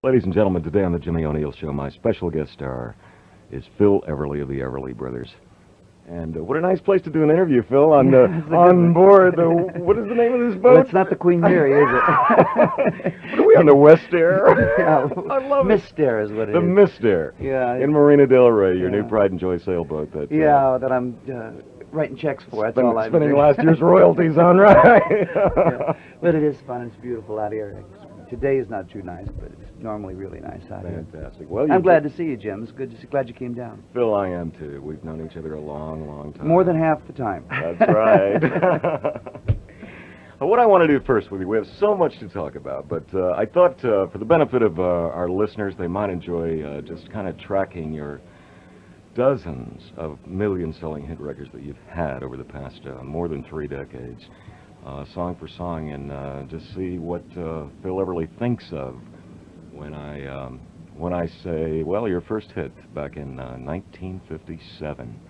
Ladies and gentlemen, today on the Jimmy O'Neill Show, my special guest star is Phil Everly of the Everly Brothers. And what a nice place to do an interview, Phil, on board the, what is the name of this boat? Well, it's not the Queen Mary, is it? What are we on, the Westair? Yeah, I love Mystere is what it the is. Mystere. Yeah. In Marina Del Rey, your Yeah. new pride and joy sailboat. That, that I'm writing checks for. That's all I'm spending doing. last year's royalties on, right? Yeah. But it is fun. It's beautiful out here. Today is not too nice, but it's normally really nice out here. Fantastic. Well, I'm glad to see you, Jim. It's good to see. Glad you came down. Phil, I am too. We've known each other a long, long time. More than half the time. That's right. What I want to do first with you, we have so much to talk about, but I thought for the benefit of our listeners, they might enjoy just kind of tracking your dozens of million-selling hit records that you've had over the past more than 3 decades, song for song, and just see what Phil Everly thinks of when I say, well, your first hit back in 1957.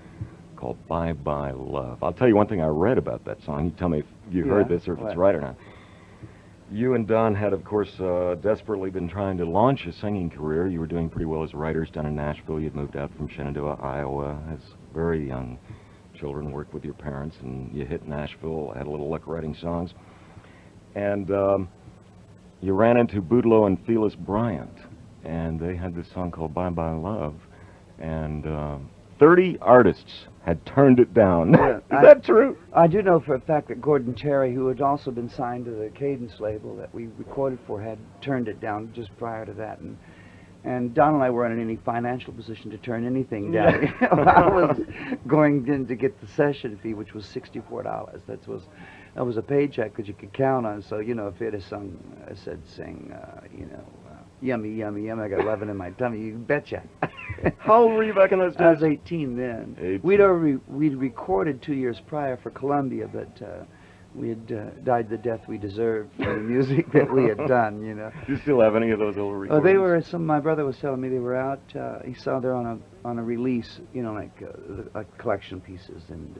Called Bye Bye Love. I'll tell you one thing I read about that song. You tell me if you heard this or if it's right or not. You and Don had, of course, desperately been trying to launch a singing career. You were doing pretty well as writers down in Nashville. You'd moved out from Shenandoah, Iowa, as very young children, worked with your parents, and you hit Nashville, had a little luck writing songs. And you ran into Boudleaux and Phyllis Bryant, and they had this song called Bye Bye Love, and 30 artists had turned it down. Yeah, Is that true? I do know for a fact that Gordon Terry, who had also been signed to the Cadence label that we recorded for, had turned it down just prior to that. And Don and I weren't in any financial position to turn anything down. Yeah. I was going in to get the session fee, which was $64. That was a paycheck because you could count on. So, if it had sung, sing, yummy, yummy, yummy, I got 11 in my tummy, you betcha. How old were you back in those days? I was 18 then. 18. We'd recorded 2 years prior for Columbia, but we had died the death we deserved for the music that we had done, Do you still have any of those old recordings? They were, my brother was telling me they were out, he saw they're on a release, like collection pieces, and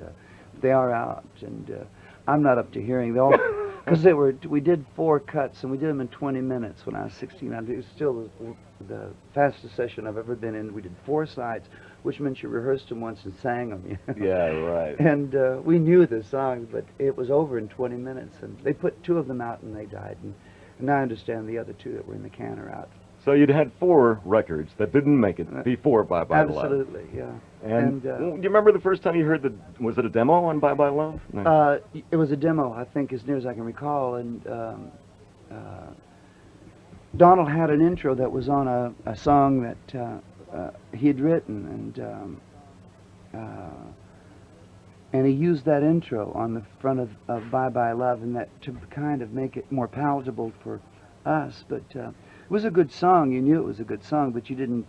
they are out, and I'm not up to hearing them all, because we did 4 cuts, and we did them in 20 minutes when I was 16. It was still the fastest session I've ever been in. We did 4 sides, which meant you rehearsed them once and sang them. Yeah, right. And we knew the songs, but it was over in 20 minutes, and they put 2 of them out, and they died. And now I understand the other 2 that were in the can are out. So you'd had 4 records that didn't make it before Bye Bye Love. Absolutely, yeah. And do you remember the first time you heard was it a demo on Bye Bye Love? No. It was a demo, I think, as near as I can recall, and Donald had an intro that was on a song that he had written, and he used that intro on the front of Bye Bye Love, and that to kind of make it more palatable for us, but it was a good song. You knew it was a good song, but you didn't,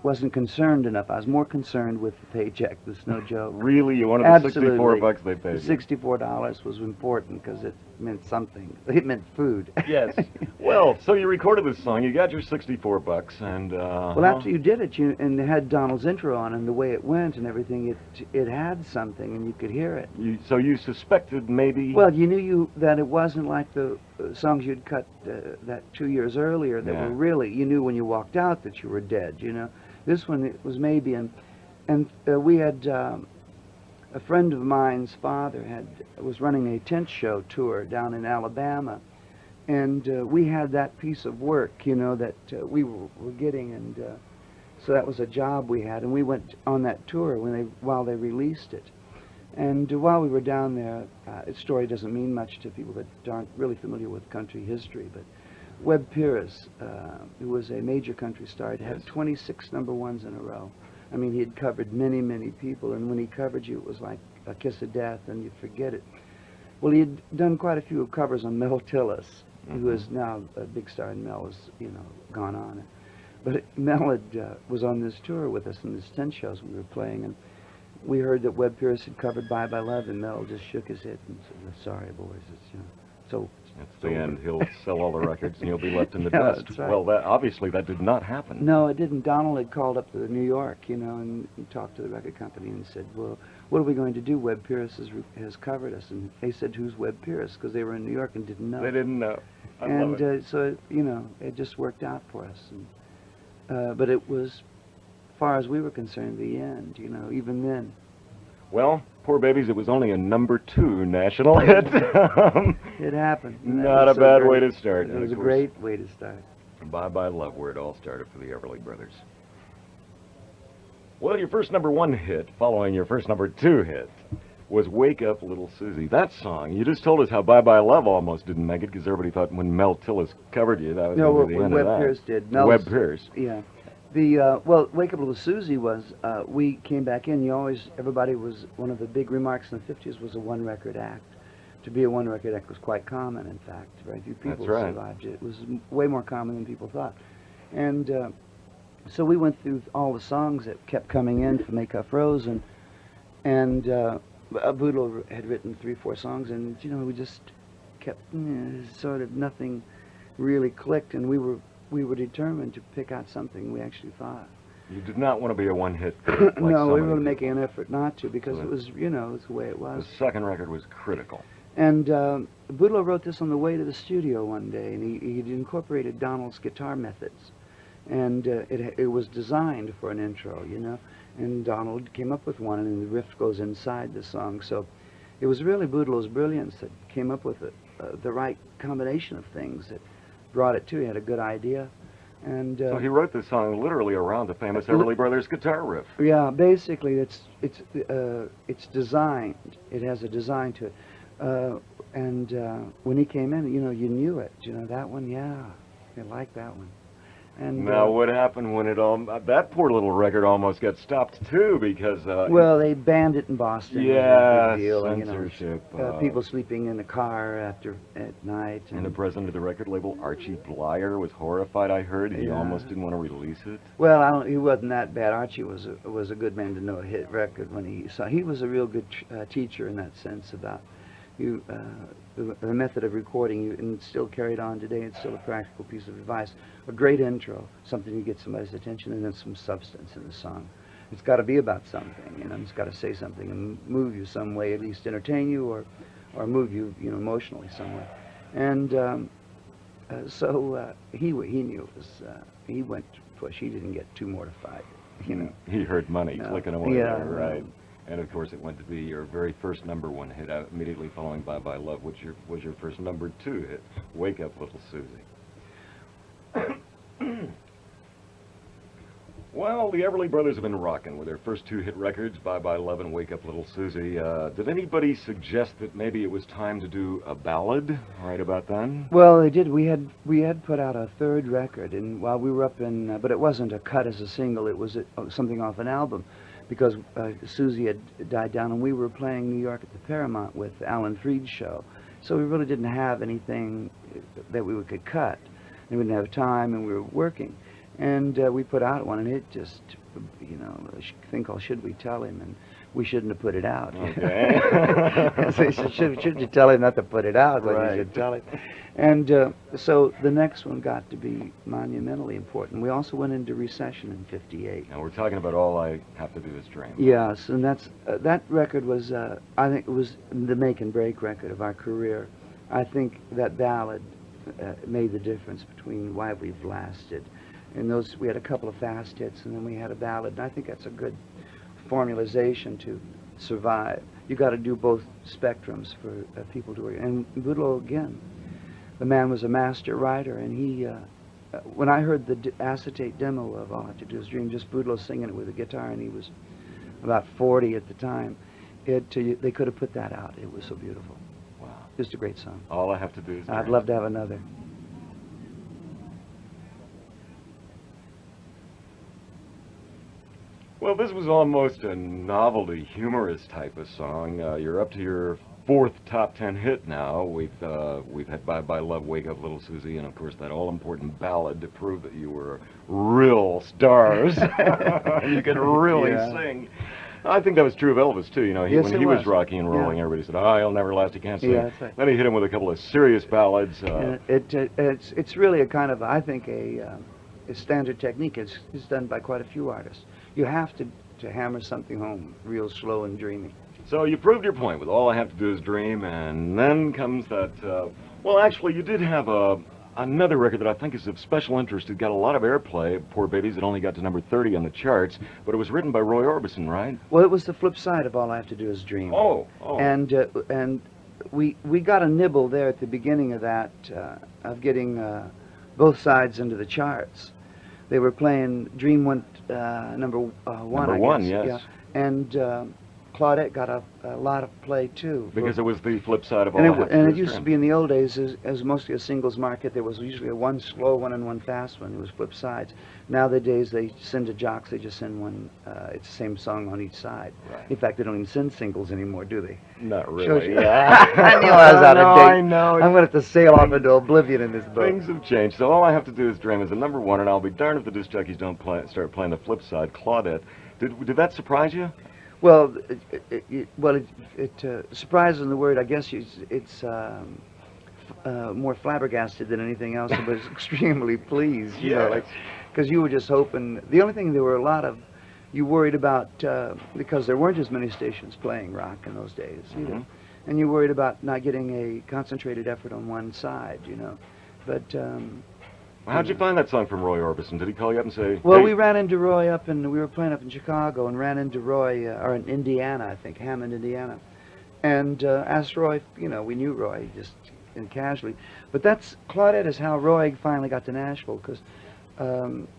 wasn't concerned enough. I was more concerned with the paycheck. There's no joke. Really? You wanted Absolutely. the $64 they paid The you? $64 was important because it meant something. It meant food. Yes. Well, so you recorded this song. You got your $64, and well, after you did it, and it had Donald's intro on, and the way it went and everything, it had something, and you could hear it. So you suspected maybe? Well, you knew that it wasn't like the songs you'd cut that 2 years earlier that were really, you knew when you walked out that you were dead, This one, it was maybe, and we had, a friend of mine's father was running a tent show tour down in Alabama, and we had that piece of work, that we were getting, and so that was a job we had, and we went on that tour while they released it. And while we were down there, its story doesn't mean much to people that aren't really familiar with country history, but Webb Pierce, who was a major country star, had 26 number ones in a row. I mean, he had covered many, many people, and when he covered you, it was like a kiss of death, and you'd forget it. Well, he had done quite a few covers on Mel Tillis, who is now a big star, and Mel has, gone on. But Mel was on this tour with us in these tent shows we were playing, and we heard that Webb Pierce had covered Bye Bye Love, and Mel just shook his head and said, "Sorry, boys, it's, so." At the end, he'll sell all the records, and you'll be left in the Yeah, dust. that's right. Well, obviously that did not happen. No, it didn't. Donald had called up to New York, and talked to the record company and said, "Well, what are we going to do? Webb Pierce has covered us." And they said, "Who's Webb Pierce?" Because they were in New York and didn't know. They didn't know. I love it. So, you know, it just worked out for us. But it was, as far as we were concerned, the end, you know, even then. Well, Poor Babies, it was only a #2 national hit. It happened. Not a bad way to start. It was a great way to start. Bye Bye Love, where it all started for the Everly Brothers. Well, your first #1 hit, following your first #2 hit, was Wake Up Little Susie. That song, you just told us how Bye Bye Love almost didn't make it because everybody thought when Mel Tillis covered you, that was No, going to be the end of that. Webb Pierce did. Webb Pierce. Yeah. Well, Wake Up Little Susie was, we came back in, everybody was, one of the big remarks in the 50s was a one-record act. To be a one-record act was quite common, in fact. Very few people survived it. It was way more common than people thought. And so we went through all the songs that kept coming in for Make Up Rose, and Boodle had written 3 or 4 songs, and, you know, we just kept, sort of nothing really clicked, and we were determined to pick out something we actually thought. You did not want to be a one-hit like no, we were really making an effort not to, because it was, you know, it's the way it was. The second record was critical. And Boodle wrote this on the way to the studio one day, and he'd incorporated Donald's guitar methods. And it was designed for an intro, you know, and Donald came up with one, and the riff goes inside the song. So it was really Boodle's brilliance that came up with the right combination of things that brought it to. He had a good idea. And so he wrote this song literally around the famous Everly Brothers guitar riff. Yeah, basically it's designed. It has a design to it. When he came in, you know, you knew it. You know, that one, yeah, I like that one. And now, what happened when that poor little record almost got stopped too? Because well, they banned it in Boston. Yeah, big deal, censorship. You know, people sleeping in the car at night. And the president of the record label, Archie Blyer, was horrified. I heard he almost didn't want to release it. Well, he wasn't that bad. Archie was a good man to know a hit record when he saw. He was a real good teacher in that sense about the method of recording, and it's still carried on today. It's still a practical piece of advice. A great intro, something to get somebody's attention, and then some substance in the song. It's got to be about something, you know. It's got to say something and move you some way, at least entertain you or move you, you know, emotionally some way. And so he knew it was. He went to push. He didn't get too mortified, you know. He heard money clicking away yeah, there, right? And of course, it went to be your very first #1 hit, immediately following "Bye Bye Love," which was your first #2 hit, "Wake Up Little Susie." Well, the Everly Brothers have been rocking with their first 2 hit records, "Bye Bye Love" and "Wake Up Little Susie." Did anybody suggest that maybe it was time to do a ballad right about then? Well, they did. We had put out a 3rd record, and while we were up in, but it wasn't a cut as a single. It was something off an album. Because Susie had died down, and we were playing New York at the Paramount with Alan Freed's show. So we really didn't have anything that we could cut. And we didn't have time, and we were working. And we put out one, and it just, you know, a thing called Should We Tell Him? And we shouldn't have put it out. Okay. So should you tell him not to put it out, but right. You should tell him. And so the next one got to be monumentally important. We also went into recession in '58. Now we're talking about All I Have to Do Is Dream. Yes, and that's that record was, I think it was the make and break record of our career. I think that ballad made the difference between why we've lasted. And we had a couple of fast hits, and then we had a ballad, and I think that's a good formalization to survive. You got to do both spectrums for people to work. And Boodle, again, the man was a master writer, and he, when I heard the acetate demo of All I Have to Do Is Dream, just Boodle singing it with a guitar, and he was about 40 at the time, they could have put that out. It was so beautiful. Wow. Just a great song. All I Have to Do Is Dream. I'd love to have another. Well, this was almost a novelty, humorous type of song. You're up to your 4th top 10 hit now. We've had "Bye Bye Love," "Wake Up Little Susie," and of course that all-important ballad to prove that you were real stars. You could really sing. I think that was true of Elvis too. You know, when he was rocking and rolling, everybody said, "Oh, he'll never last. He can't sing." Yeah, that's right. Then he hit him with a couple of serious ballads. It's really a kind of, I think, a standard technique. It's done by quite a few artists. You have to hammer something home real slow and dreamy. So you proved your point with "All I Have to Do Is Dream," and then comes that, Well, actually, you did have another record that I think is of special interest. It got a lot of airplay. Poor Babies. It only got to number 30 on the charts, but it was written by Roy Orbison, right? Well, it was the flip side of All I Have to Do Is Dream. Oh. And we got a nibble there at the beginning of that, of getting both sides into the charts. They were playing Dream went number one, Number I guess. one, yes. Yeah. And Claudette got a lot of play too. Because it was the flip side of All And I Have to and Do it Is used to Dream. be in the old days as mostly a singles market. There was usually one slow one and one fast one. It was flip sides. Nowadays they send to jocks. They just send one. It's the same song on each side. Right. In fact, they don't even send singles anymore, do they? Not Shows really. you. I knew I was out No, of date. I know. I'm going to have to sail off into oblivion in this boat. Things have changed. So All I Have to Do Is Dream is a number one, and I'll be darned if the disc jockeys don't start playing the flip side, Claudette. Did that surprise you? Well, surprise in the word. I guess it's more flabbergasted than anything else. But it's extremely pleased, you know, like because you were just hoping. The only thing there were a lot of you worried about because there weren't as many stations playing rock in those days, you know, and you worried about not getting a concentrated effort on one side, you know. But How'd you find that song from Roy Orbison? Did he call you up and say, well, hey? we ran into Roy we were playing up in Chicago and ran into Roy, or in Indiana, I think, Hammond, Indiana, and asked Roy, you know, we knew Roy just casually, but Claudette is how Roy finally got to Nashville, because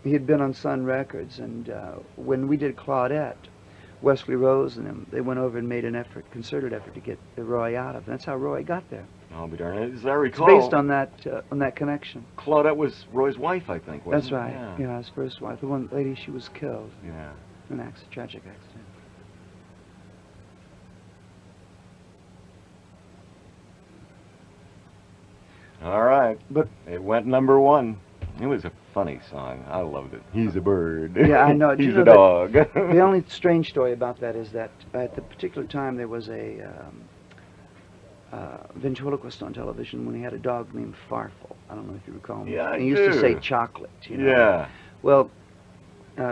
he had been on Sun Records, and when we did Claudette, Wesley Rose and them, they went over and made an concerted effort to get Roy out of, and that's how Roy got there. I'll be darned. As I recall, It's based on that connection. Claudette was Roy's wife, I think, wasn't That's it? right. Yeah, his first wife, the one lady, she was killed Yeah. in an tragic accident. All right. But it went number one. It was a funny song. I loved it. He's a bird. yeah, I know. He's a dog. The only strange story about that is that at the particular time there was a ventriloquist on television when he had a dog named Farfel. I don't know if you recall him. Yeah, I He used to do. say chocolate. You know? Yeah. Well,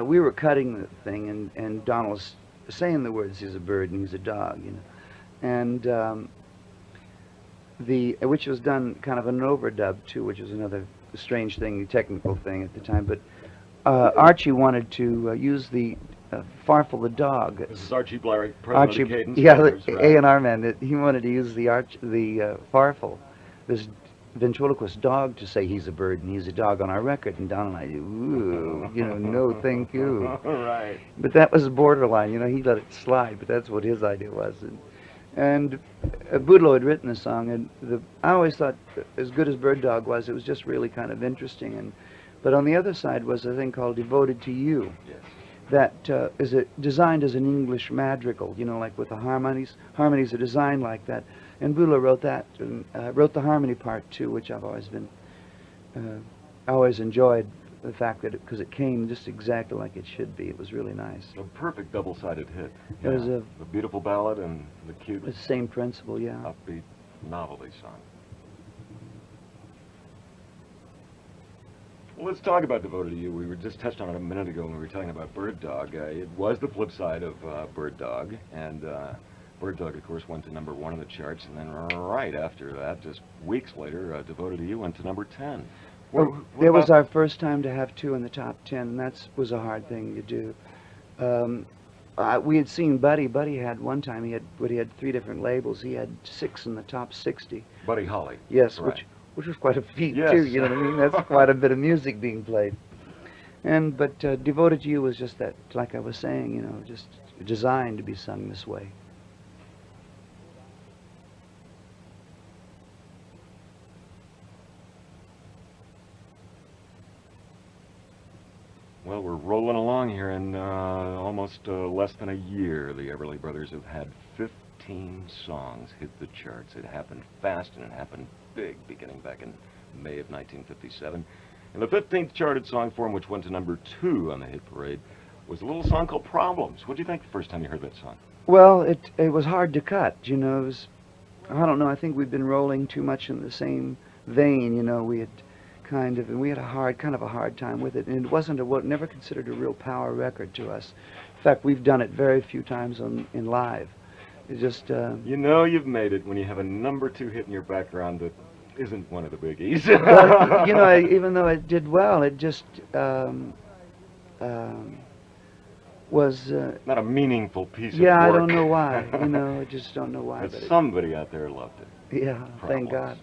we were cutting the thing, and Donald was saying the words, he's a bird and he's a dog, you know. And which was done kind of an overdub too, which was another strange thing, technical thing at the time. But Archie wanted to use the Farfel the dog. This is Archie Blary, president of the Cadence yeah, Brothers, the right? A&R man. He wanted to use the Farfel, this ventriloquist dog, to say he's a bird and he's a dog on our record. And Don and I, ooh, you know, no, thank you. Right. But that was borderline, you know. He let it slide, but that's what his idea was. And Boudleaux had written the song, and I always thought, as good as Bird Dog was, it was just really kind of interesting. But on the other side was a thing called Devoted to You. Yes. That is designed as an English madrigal, you know, like with the harmonies. Harmonies are designed like that. And Boudleaux wrote that, and wrote the harmony part too, which I've always been, I always enjoyed the fact that because it came just exactly like it should be. It was really nice. A perfect double-sided hit. It was the beautiful ballad and the cute, the same principle, yeah. upbeat novelty song. Well, let's talk about Devoted to You. We were just touched on it a minute ago when we were talking about Bird Dog. It was the flip side of Bird Dog, and Bird Dog, of course, went to number one on the charts, and then right after that, just weeks later, Devoted to You went to number 10. Well, it was our first time to have two in the top 10, and that was a hard thing to do. We had seen Buddy. Buddy had one time, he had 3 different labels. He had 6 in the top 60. Buddy Holly. Yes, right. which was quite a feat, Yes. too, you know what I mean? That's quite a bit of music being played. But Devoted to You was just that, like I was saying, you know, just designed to be sung this way. Well, we're rolling along here, and almost less than a year, the Everly Brothers have had 15 songs hit the charts. It happened fast, and it happened big, beginning back in May of 1957. And the 15th charted song for him, which went to number 2 on the hit parade, was a little song called Problems. What did you think the first time you heard that song? Well, it was hard to cut, you know. It was, I don't know, I think we'd been rolling too much in the same vein, you know. We had and we had kind of a hard time with it, and it wasn't never considered a real power record to us. In fact, we've done it very few times in live. It just you know you've made it when you have a number 2 hit in your background that isn't one of the biggies. But, you know, even though it did well, it just um, was. Not a meaningful piece of Yeah, I work. don't know why. You know, I just don't know why. But somebody out there loved it. Yeah, thank God.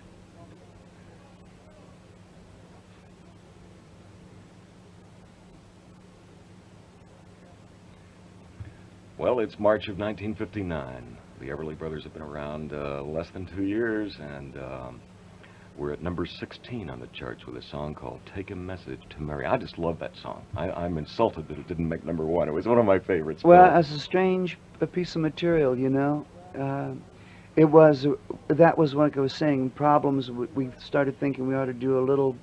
Well, it's March of 1959. The Everly Brothers have been around less than 2 years, and we're at number 16 on the charts with a song called Take a Message to Mary. I just love that song. I'm insulted that it didn't make number 1. It was one of my favorites. Well, it's a strange piece of material, you know. It was, that was what I was saying, problems. We started thinking we ought to do a little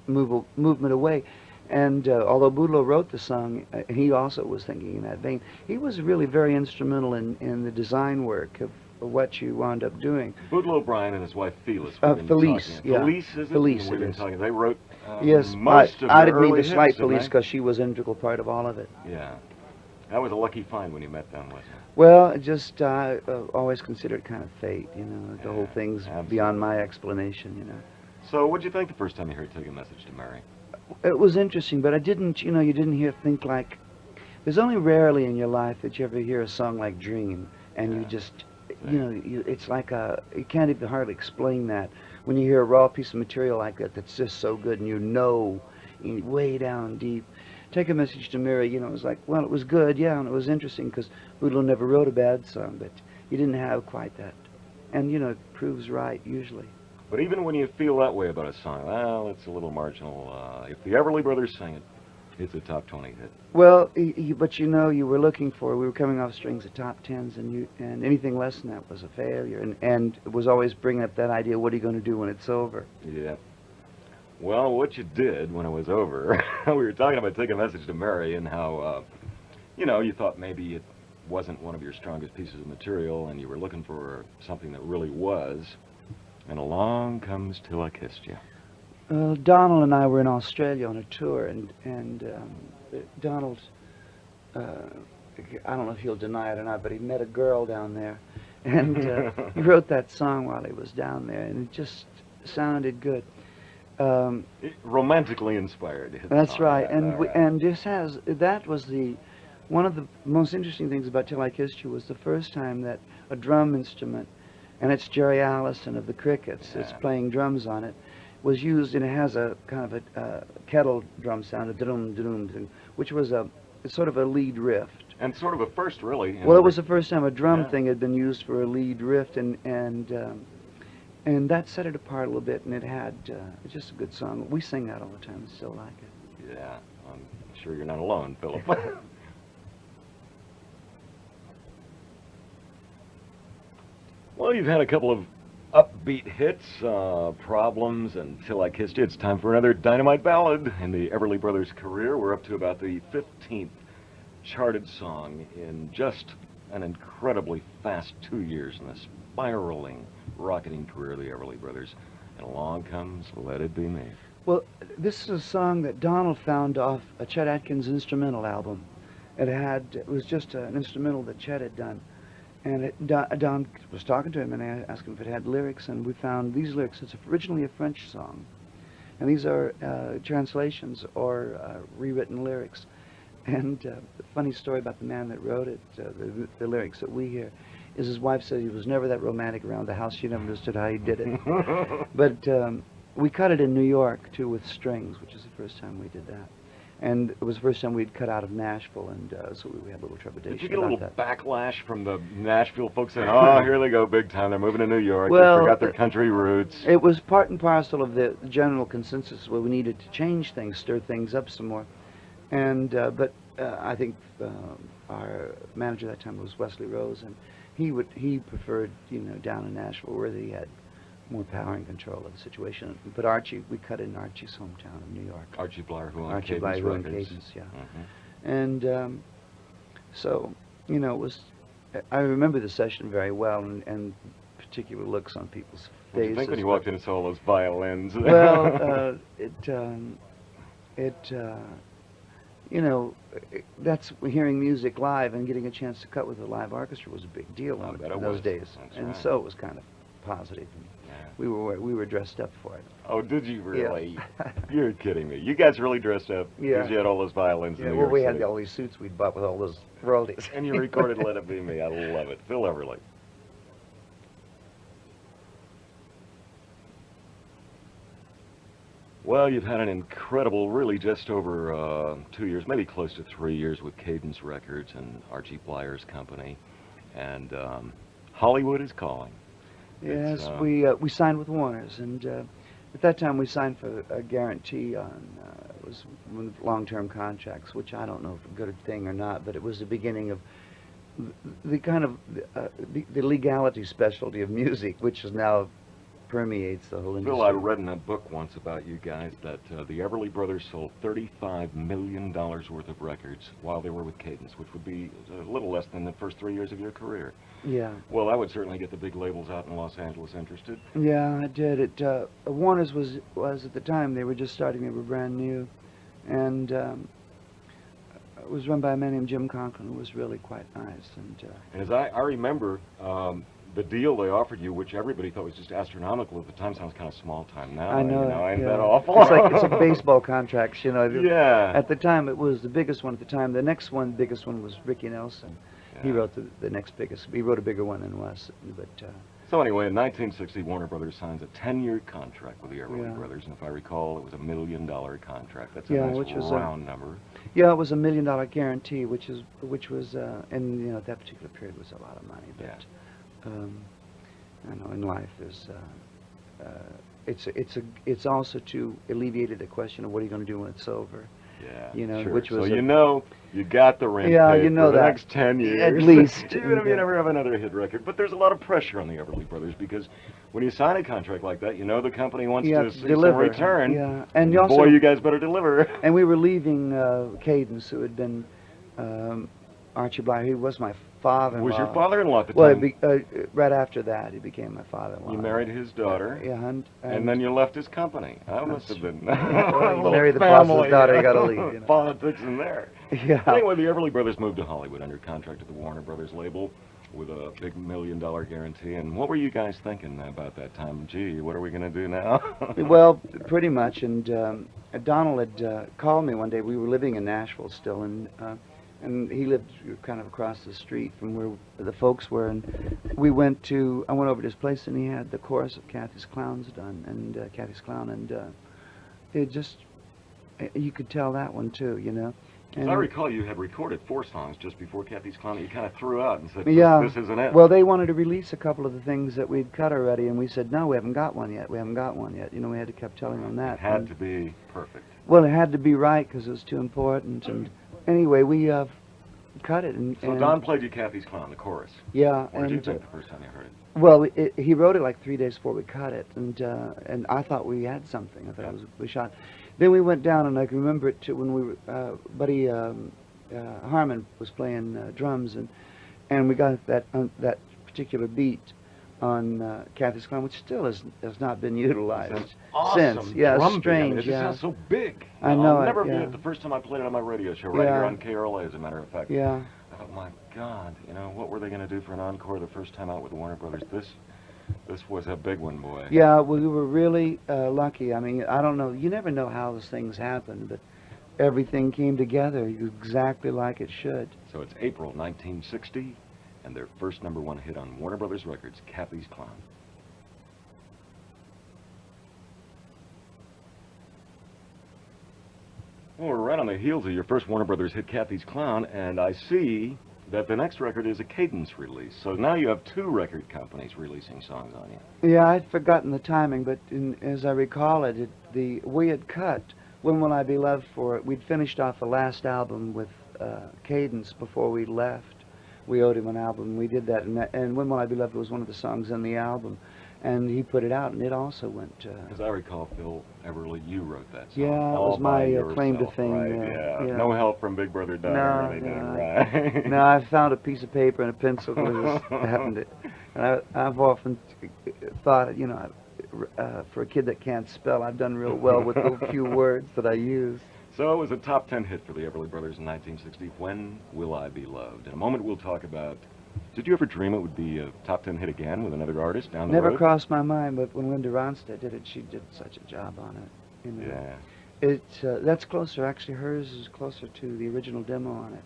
movement away. And although Boudleaux wrote the song, he also was thinking in that vein. He was really very instrumental in the design work of what you wound up doing. Boudleaux O'Brien and his wife Felice. Felice, yeah. Felice, is it? Felice, We've it been is. talking. They wrote Yes, most of I the didn't mean early to slight hits, didn't Felice they? because she was an integral part of all of it. Yeah. That was a lucky find when you met them, wasn't it? Well, just always considered kind of fate, you know. The whole thing's absolutely. beyond my explanation, you know. So what'd you think the first time you heard Take a Message to Mary? It was interesting, but I didn't, you know, you didn't think like, there's only rarely in your life that you ever hear a song like Dream, and you just, you know, it's like you can't even hardly explain that. When you hear a raw piece of material like that that's just so good, and you know, way down deep. Take a Message to Mary, you know, it was like, well, it was good, yeah, and it was interesting, because Boudleaux never wrote a bad song, but he didn't have quite that. And, you know, it proves right, usually. But even when you feel that way about a song, well, it's a little marginal. If the Everly Brothers sing it, it's a top 20 hit. Well, but you know, we were coming off strings of top 10s, and anything less than that was a failure, and it was always bringing up that idea, what are you going to do when it's over? Yeah. Well, what you did when it was over, we were talking about Take a Message to Mary and how, you know, you thought maybe it wasn't one of your strongest pieces of material and you were looking for something that really was. And along comes Till I Kissed You. Donald and I were in Australia on a tour, and Donald, I don't know if he'll deny it or not, but he met a girl down there, and he wrote that song while he was down there, and it just sounded good. Romantically inspired. That's right, and that was one of the most interesting things about Till I Kissed You was the first time that a drum instrument, and it's Jerry Allison of the Crickets, it's playing drums on it, was used, and it has a kind of a kettle drum sound, a drum, which was sort of a lead riff. And sort of a first, really. Well, it was the first time a drum thing had been used for a lead riff, and that set it apart a little bit, and it had it's just a good song. We sing that all the time and still like it. Yeah, I'm sure you're not alone, Philip. Well, you've had a couple of upbeat hits, Problems, and Till I Kissed You. It's time for another dynamite ballad in the Everly Brothers' career. We're up to about the 15th charted song in just an incredibly fast 2 years in the spiraling, rocketing career of the Everly Brothers. And along comes Let It Be Me. Well, this is a song that Donald found off a Chet Atkins instrumental album. It was just an instrumental that Chet had done. And Don was talking to him, and I asked him if it had lyrics, and we found these lyrics. It's originally a French song, and these are translations or rewritten lyrics. And the funny story about the man that wrote it, the lyrics that we hear, is his wife said he was never that romantic around the house. She never understood how he did it. But we cut it in New York, too, with strings, which is the first time we did that. And it was the first time we'd cut out of Nashville, and so we had a little trepidation. Did you get a little that. backlash from the Nashville folks saying, oh, here they go, big time, they're moving to New York, well, they forgot their country roots? It was part and parcel of the general consensus where we needed to change things, stir things up some more. And but I think our manager at that time was Wesley Rose, and he preferred, you know, down in Nashville where they had more power and control of the situation. But Archie, we cut in Archie's hometown of New York. Archie Blyer, who on Archie Cadence Blyer, on Records. Cadence, yeah. And so, you know, it was. I remember the session very well, and particular looks on people's faces. What did you think when you walked in and saw all those violins? Well, you know, that's hearing music live and getting a chance to cut with a live orchestra was a big deal in those days. That's and right. so it was kind of positive. Yeah. We were dressed up for it. Oh, did you really? Yeah. You're kidding me. You guys really dressed up because Yeah. you had all those violins in Yeah, New well, York we City. had all these suits we'd bought with all those royalties. And you recorded Let It Be Me. I love it. Phil Everly. Well, you've had an incredible, really just over 2 years, maybe close to 3 years with Cadence Records and Archie Blyer's company. And Hollywood is calling. Yes, we signed with Warner's, and at that time we signed for a guarantee on it was long-term contracts, which I don't know if a good thing or not, but it was the beginning of the kind of the legality specialty of music, which is now permeates the whole industry. Phil, I read in a book once about you guys that the Everly Brothers sold $35 million worth of records while they were with Cadence, which would be a little less than the first 3 years of your career. Yeah. Well, that would certainly get the big labels out in Los Angeles interested. Yeah, I did. Warner's was at the time, they were just starting, they were brand new, and it was run by a man named Jim Conklin, who was really quite nice. And as I remember, the deal they offered you, which everybody thought was just astronomical at the time, sounds kind of small time now. I know. Ain't Yeah. that awful? It's like baseball contracts, you know. Yeah. At the time, it was the biggest one at the time. The next one, biggest one, was Ricky Nelson. Yeah. He wrote the next biggest. He wrote a bigger one than us, but. So anyway, in 1960, Warner Brothers signs a 10-year contract with the Everly Yeah. Brothers, and if I recall, it was $1 million contract. That's a Yeah, nice which was round number. Yeah, it was $1 million guarantee, which was, and you know, at that particular period was a lot of money. But, Yeah. I know in life there's, it's also to alleviate the question of what are you going to do when it's over. Yeah, You know, sure. which was so you know you got the rent Yeah, paid you know for the that. next 10 years. At least. Even if you never have another hit record. But there's a lot of pressure on the Everly Brothers because when you sign a contract like that, you know the company wants You to have to see deliver. some return. Yeah, and you also, boy, you guys better deliver. and we were leaving Cadence, who had been Archie Blyer. He was my father-in-law. Was your father-in-law at the Well, time? right after that, he became my father-in-law. You married his daughter, Yeah, and then you left his company. That must have been Well, you a marry the little boss's daughter, you gotta leave, you know. Politics in there. Yeah. Anyway, the Everly Brothers moved to Hollywood under contract at the Warner Brothers label with a big $1 million guarantee. And what were you guys thinking about that time? Gee, what are we going to do now? Well, pretty much. And Donald had called me one day. We were living in Nashville still, and he lived kind of across the street from where the folks were. And I went over to his place, and he had the chorus of Kathy's Clowns done, and Kathy's Clown, and it just, you could tell that one too, you know. As I recall, you had recorded 4 songs just before Kathy's Clown that you kind of threw out and said, Yeah. this isn't it. Well, they wanted to release a couple of the things that we'd cut already, and we said, no, we haven't got one yet. We haven't got one yet. You know, we had to keep telling them that. It had to be perfect. Well, it had to be right because it was too important. And anyway, we cut it. So Don played you Kathy's Clown, the chorus. Yeah. What did you think the first time you heard it? Well, he wrote it like 3 days before we cut it, and I thought we had something. I thought we shot. Then we went down, and I can remember it too, when we were, Buddy Harmon was playing drums, and we got that particular beat on Kathy's Clown, which still has not been utilized Awesome since. Yeah, drum it's strange. beat. It just sounds so big. I know I'll it, never yeah. forget the first time I played it on my radio show right Yeah. here on KRLA, as a matter of fact. Yeah. I thought, my God, you know, what were they going to do for an encore the first time out with the Warner Brothers? This was a big one, boy. Yeah, well, we were really lucky. I mean, I don't know. You never know how those things happen, but everything came together exactly like it should. So it's April 1960, and their first #1 hit on Warner Brothers Records, Kathy's Clown. Well, we're right on the heels of your first Warner Brothers hit, Kathy's Clown, and I see that the next record is a Cadence release. So now you have 2 record companies releasing songs on you. Yeah, I'd forgotten the timing, but as I recall it, we had cut When Will I Be Loved for it. We'd finished off the last album with Cadence before we left. We owed him an album. We did that, and When Will I Be Loved was one of the songs in the album. And he put it out, and it also went... As I recall, Phil Everly, you wrote that song. Yeah, it all was my by claim to yourself, fame. Right? Yeah. No help from Big Brother Don or anything, right? No, I found a piece of paper and a pencil that happened to... And I've often thought, you know, for a kid that can't spell, I've done real well with the few words that I use. So it was a top 10 hit for the Everly Brothers in 1960, When Will I Be Loved? In a moment we'll talk about Did you ever dream it would be a top 10 hit again with another artist down the Never road? crossed my mind, but when Linda Ronstadt did it, she did such a job on it. You know. Yeah. That's closer. Actually, hers is closer to the original demo on it.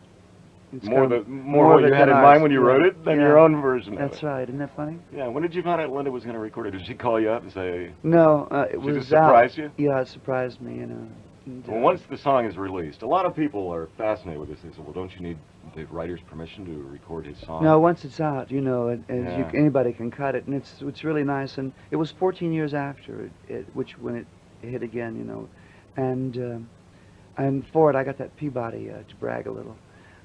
It's More got more what of it you had than in ours. mind when you Yeah, wrote it than yeah. your own version of it. That's right. Isn't that funny? Yeah. When did you find out Linda was going to record it? Did she call you up and say? No, it She was just surprised out. you? Yeah, it surprised me. You know. And, Well, once the song is released, a lot of people are fascinated with this. They say, "Well, don't you need the writer's permission to record his song?" no, once it's out, you know, Yeah. anybody can cut it, and it's really nice. And it was 14 years after which when it hit again, you know, and for it I got that Peabody to brag a little.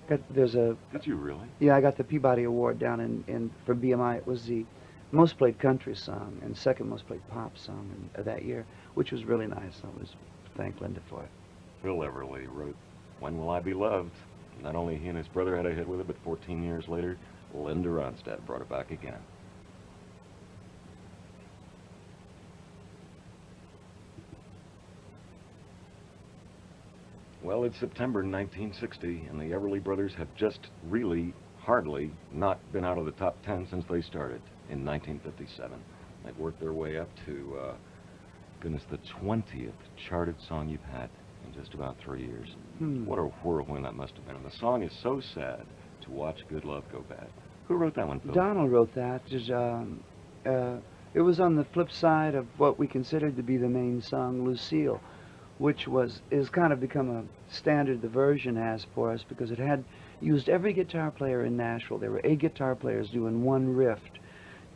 Did you really? Yeah, I got the Peabody Award down in for BMI. It was the most played country song and second most played pop song that year, which was really nice. I was thank Linda for it. Phil Everly wrote "When Will I Be Loved." Not only he and his brother had a hit with it, but 14 years later, Linda Ronstadt brought it back again. Well, it's September 1960, and the Everly Brothers have just really, hardly not been out of the top 10 since they started in 1957. They've worked their way up to, goodness, the 20th charted song you've had in just about 3 years. What a whirlwind that must have been. And the song is so sad to watch good love go bad. Who wrote that one, Phil? Donald wrote that. It was on the flip side of what we considered to be the main song, Lucille, which is kind of become a standard the version has for us because it had used every guitar player in Nashville. There were 8 guitar players doing one riff.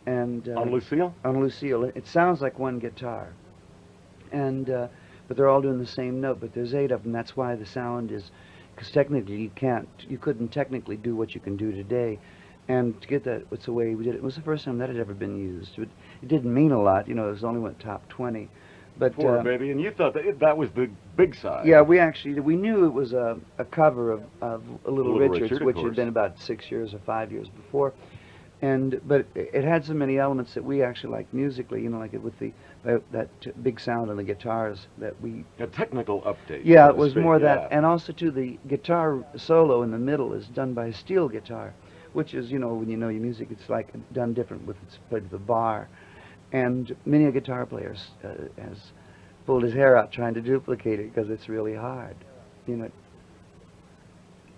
And On Lucille? On Lucille. It sounds like one guitar. And but they're all doing the same note, but there's 8 of them. That's why the sound is, because technically you couldn't technically do what you can do today. And to get that, it's the way we did it. It was the first time that had ever been used. It didn't mean a lot, you know, it was only went top 20. But Poor baby, and you thought that was the big side. yeah, we knew it was a cover of Little Richard's, which had been about 6 years or 5 years before. But it had so many elements that we actually liked musically, you know, like it with that big sound on the guitars that we... A technical update. Yeah, so it was speak, more that, and also too, the guitar solo in the middle is done by a steel guitar, which is, you know, when you know your music, it's like done different with it's played with a bar. And many a guitar player has pulled his hair out trying to duplicate it because it's really hard, you know.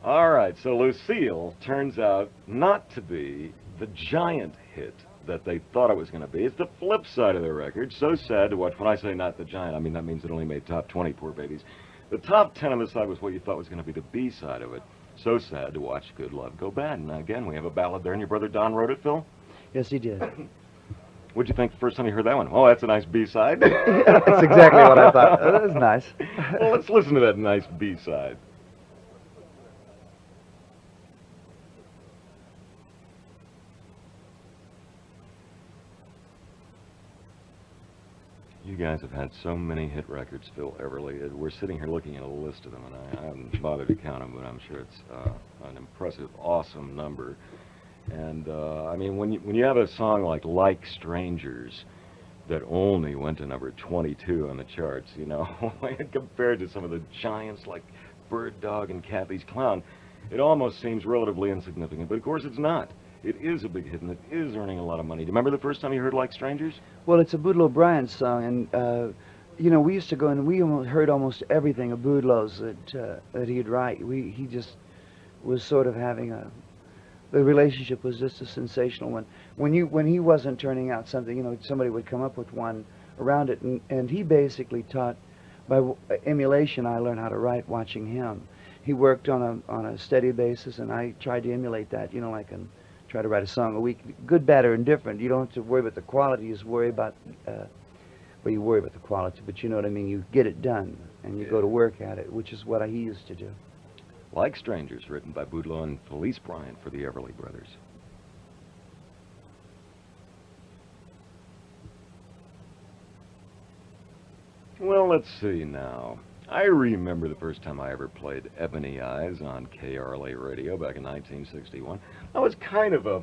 All right, so Lucille turns out not to be the giant hit that they thought it was going to be. It's the flip side of the record. So sad to watch. When I say not the giant, I mean that means it only made top 20, poor babies. The top 10 on the side was what you thought was going to be the B side of it. So sad to watch Good Love Go Bad. And again, we have a ballad there, and your brother Don wrote it, Phil? Yes, he did. What'd you think the first time you heard that one? Oh, that's a nice B-side. That's exactly what I thought. That was nice. Well, let's listen to that nice B-side. You guys have had so many hit records, Phil Everly. We're sitting here looking at a list of them, and I haven't bothered to count them, but I'm sure it's an impressive, awesome number. And I mean, when you have a song like Strangers, that only went to number 22 on the charts, you know, compared to some of the giants like Bird Dog and Kathy's Clown, it almost seems relatively insignificant. But of course, it's not. It is a big hit, and it is earning a lot of money. Do you remember the first time you heard Like Strangers? Well, it's a Boudleaux O'Brien song, and you know, we used to go and we heard almost everything of Boudleaux's that he'd write. He just was sort of having the relationship was just a sensational one. When he wasn't turning out something, you know, somebody would come up with one around it, and he basically taught by emulation. I learned how to write watching him. He worked on a steady basis, and I tried to emulate that, you know, like and try to write a song a week, good, bad, or indifferent. You don't have to worry about the quality. You just worry about well, you worry about the quality, but you know what I mean. You get it done, and you go to work at it, which is what he used to do. Like Strangers, written by Boudleaux and Felice Bryant for the Everly Brothers. Well, let's see now. I remember the first time I ever played Ebony Eyes on KRLA radio back in 1961. That was kind of a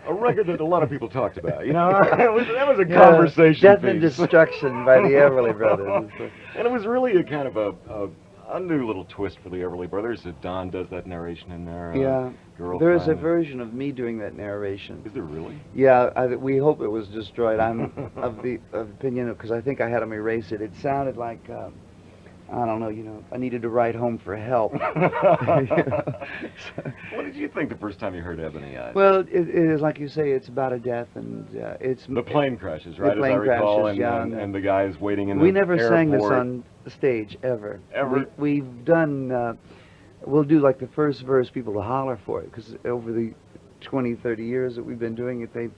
record that a lot of people talked about, you know. That was a conversation Death piece. and Destruction by the Everly Brothers. And it was really a kind of a new little twist for the Everly Brothers. Don does that narration in there. Yeah, Girlfriend. there is a version of me doing that narration. Is there really? Yeah, we hope it was destroyed. I'm of the opinion, because I think I had them erase it. It sounded like, I don't know, I needed to write home for help. What did you think the first time you heard Ebony Eyes? Well, it is like you say, it's about a death, and it's... The plane crashes, right, the plane as I recall, crashes, and the guys waiting in the We never airport. sang this on stage, ever. Ever? We've done, we'll do like the first verse, people to holler for it, because over the 20, 30 years that we've been doing it, they've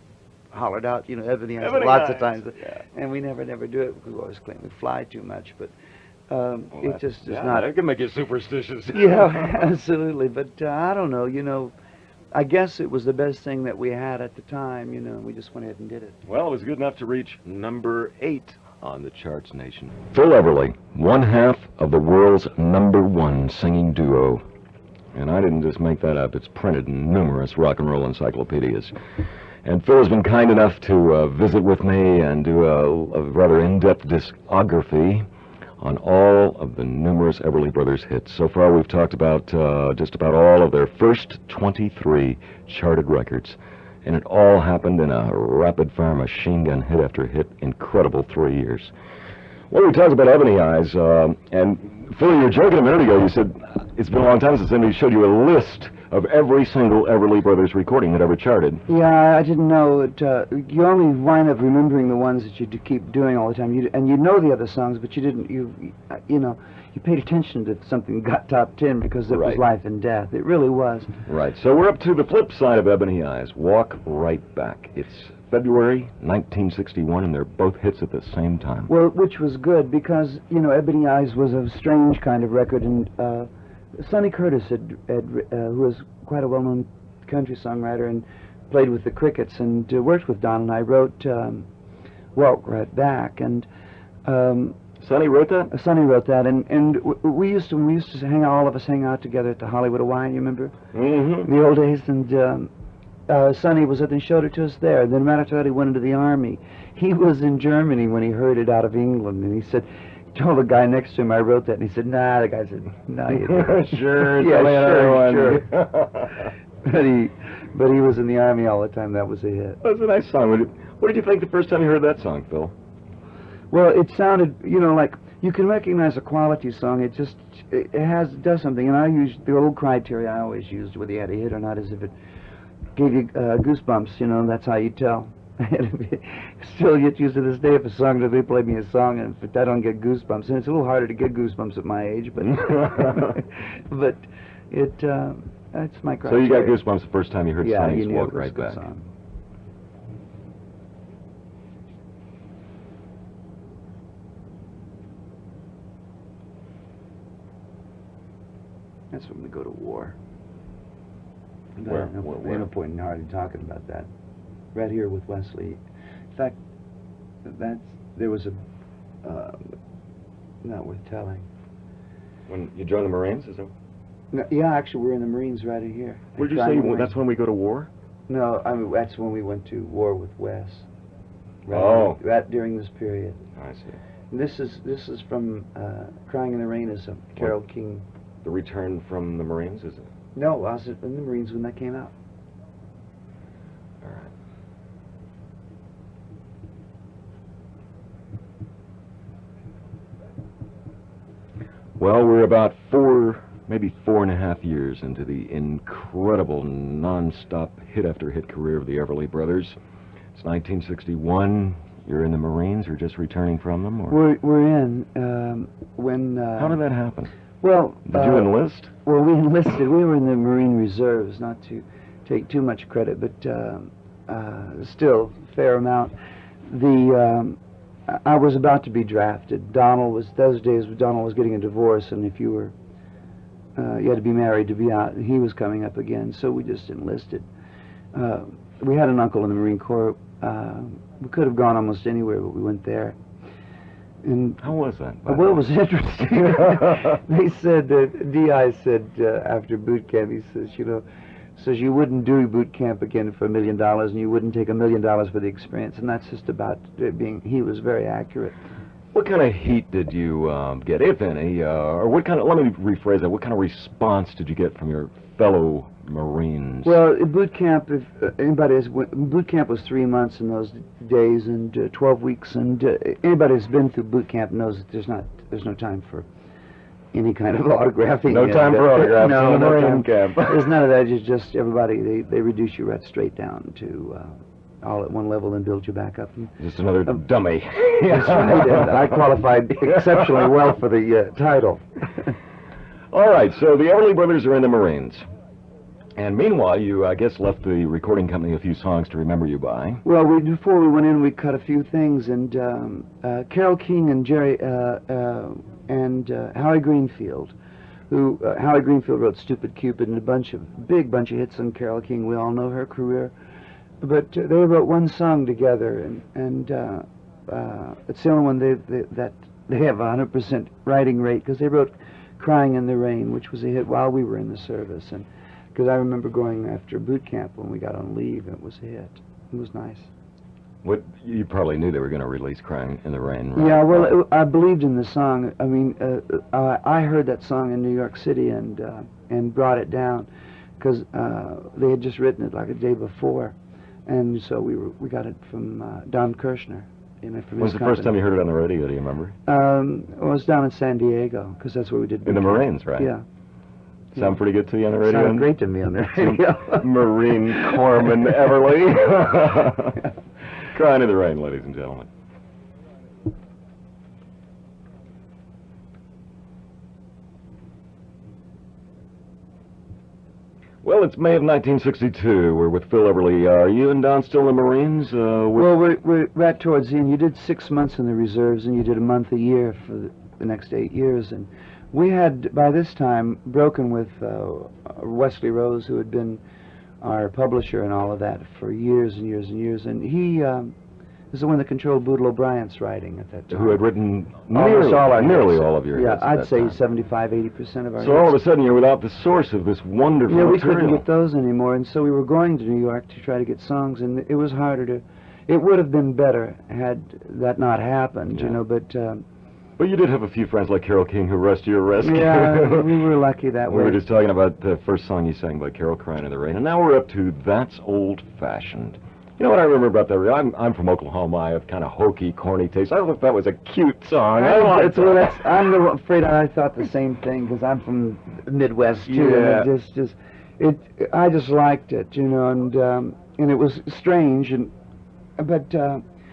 hollered out, Ebony Eyes lots of times. Yeah. And we never do it, because we always claim we fly too much, but... it just is yeah, not... That can make you superstitious. Yeah, absolutely. But I don't know, I guess it was the best thing that we had at the time, we just went ahead and did it. Well, it was good enough to reach number 8 on the charts nation. Phil Everly, one half of the world's #1 singing duo. And I didn't just make that up. It's printed in numerous rock and roll encyclopedias. And Phil has been kind enough to visit with me and do a rather in-depth discography on all of the numerous Everly Brothers hits. So far we've talked about just about all of their first 23 charted records. And it all happened in a rapid-fire machine gun hit after hit, incredible 3 years. Well, we talked about Ebony Eyes, and Phil, you were joking a minute ago. You said it's been a long time since somebody showed you a list of every single Everly Brothers recording that ever charted. Yeah, I didn't know it. You only wind up remembering the ones that you keep doing all the time. And you know the other songs, but you didn't. You paid attention to something that got top 10 because it was life and death. It really was. Right. So we're up to the flip side of Ebony Eyes. Walk Right Back. It's February 1961, and they're both hits at the same time. Well, which was good because Ebony Eyes was a strange kind of record, and Sonny Curtis who was quite a well-known country songwriter and played with the Crickets and worked with Don and I, wrote Walk Right Back, and Sonny wrote that? Sonny wrote that, and we used to hang out, all of us hang out together at the Hollywood Hawaiian, you remember? Mm-hmm. The old days, and Sonny was at and showed it to us there. Then right after that he went into the Army. He was in Germany when he heard it out of England, and he said, told the guy next to him I wrote that, and he said, nah. The guy said, no, you didn't. Sure, yeah, sure. But he was in the Army all the time. That was a hit. That's a nice song. What did you think the first time you heard that song, Phil? Well, it sounded, like you can recognize a quality song. It just does something. And I use the old criteria I always used, whether you had a hit or not, is if it gave you goosebumps. That's how you tell. Still get used to this day if a song, they play me a song, and if I don't get goosebumps, and it's a little harder to get goosebumps at my age, but but that's my criteria. So you got goosebumps the first time you heard Sonny's Walk Right Back. Song. That's when we go to war. Where? There's no point in hardly talking about that. Right here with Wesley. In fact, there was not worth telling. When you joined the Marines, is it? No, yeah, actually, we're in the Marines right in here. Where'd you say that's when we go to war? No, that's when we went to war with Wes. Right during this period. I see. And this is from "Crying in the Rain" is a Carole King. The Return from the Marines, is it? No, I was in the Marines when that came out. All right. Well, we're about maybe 4.5 years into the incredible non-stop hit after hit career of the Everly Brothers. It's 1961. You're in the Marines, or just returning from them, or? We're in when. How did that happen? Well, did you enlist? Well, we enlisted. We were in the Marine Reserves, not to take too much credit, but still a fair amount. I was about to be drafted. Those days Donald was getting a divorce, and if you were, you had to be married to be out. He was coming up again, so we just enlisted. We had an uncle in the Marine Corps. We could have gone almost anywhere, but we went there. And how was that? Well, it was interesting. They said that D.I. said after boot camp, he says you wouldn't do boot camp again for $1 million, and you wouldn't take $1 million for the experience, and that's just about it being. He was very accurate. What kind of heat did you get, if any, or what kind of, let me rephrase that, what kind of response did you get from your fellow Marines? Well, in boot camp, if anybody has, boot camp was 3 months in those days and 12 weeks, and anybody who's been through boot camp knows that there's no time for any kind of autographing. No time for autographs no, in the no Marine time. camp. There's none of that. It's just everybody, they reduce you right straight down to all at one level and build you back up. And, Just another dummy. that's right. And I qualified exceptionally well for the title. All right, so the Everly brothers are in the Marines. And meanwhile, you, I guess, left the recording company a few songs to remember you by. Well, before we went in, we cut a few things, and Carole King and Jerry and Howie Greenfield, who Howie Greenfield wrote "Stupid Cupid" and a big bunch of hits on Carole King. We all know her career, but they wrote one song together, and it's the only one that they have a 100% writing rate, because they wrote "Crying in the Rain," which was a hit while we were in the service, and because I remember going after boot camp when we got on leave, and it was a hit. It was nice. What, you probably knew they were going to release "Crying in the Rain," right? Yeah, well, I believed in the song. I mean, I heard that song in New York City and brought it down because they had just written it like a day before, and so we got it from Don Kirshner. From When his was the first time you heard it on the radio? Do you remember? It was down in San Diego, because that's where we did. In the Marines, right? Yeah. Sound pretty good to you on the radio? Sounded great to me on the radio. Marine Corpsman Everly. Crying in the Rain, ladies and gentlemen. Well, it's May of 1962. We're with Phil Everly. Are you and Don still in the Marines? Well, we're right towards the end. You did 6 months in the reserves, and you did a month a year for the next 8 years. And we had, by this time, broken with Wesley Rose, who had been our publisher and all of that for years and years and years. And he is the one that controlled Boodle O'Brien's writing at that time. Who had written Almost nearly all of your hits. Yeah, I'd at say that time. 75–80% of our hits. So all of a sudden you're without the source of this wonderful Yeah, we material. couldn't get those anymore, and so we were going to New York to try to get songs, and it was harder to... It would have been better had that not happened, Yeah. you know, but... But you did have a few friends like Carole King who rushed to your rescue. Yeah, we were lucky that We way. were just talking about the first song you sang by Carole, Crying in the Rain, and now we're up to That's Old-Fashioned. You know what I remember about that? I'm from Oklahoma. I have kind of hokey, corny taste. I thought that was a cute song. I'm afraid I thought the same thing, because I'm from the Midwest, too, Yeah. and I just liked it, you know, and it was strange, but...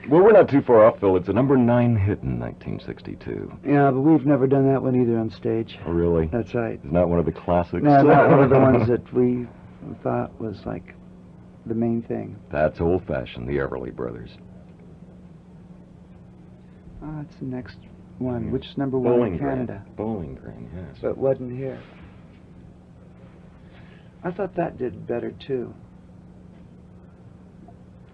Well, we're not too far off, Phil. It's a number 9 hit in 1962. Yeah, but we've never done that one either on stage. Oh, really? That's right. It's not one of the classics? No, not one of the ones that we thought was like the main thing. That's Old-Fashioned, the Everly Brothers. It's the next one, Yeah. which is number 1 Bowling in Canada, Green. Bowling Green, yes. but wasn't here. I thought that did better too.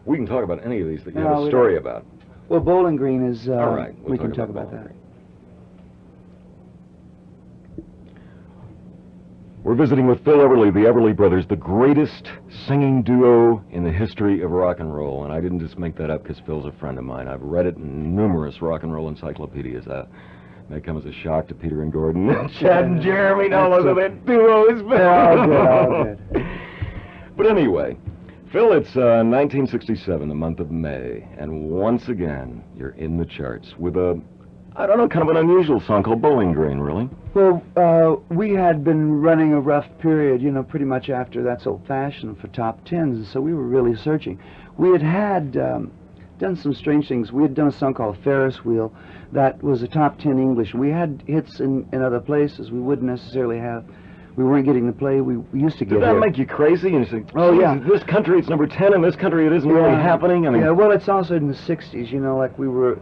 We can talk about any of these that you No, have a we story don't. about. Well, Bowling Green is. All right, we'll we can talk talk about Bowling that. We're visiting with Phil Everly, the Everly Brothers, the greatest singing duo in the history of rock and roll. And I didn't just make that up because Phil's a friend of mine. I've read it in numerous rock and roll encyclopedias. May come as a shock to Peter and Gordon. Chad and Jeremy know who that duo is. Oh, good. But anyway, Phil, it's 1967, the month of May, and once again, you're in the charts with a, I don't know, kind of an unusual song called Bowling Green, really. Well, we had been running a rough period, you know, pretty much after That's Old-Fashioned for top 10s, and so we were really searching. We had done some strange things. We had done a song called Ferris Wheel that was a top 10 English. We had hits in other places. We wouldn't necessarily have. We weren't getting the play we used to get. Did that here. make you crazy? And you say, Oh, yeah. This country it's number 10, and this country it isn't really happening. I mean, yeah, well, it's also in the 60s, you know, like we were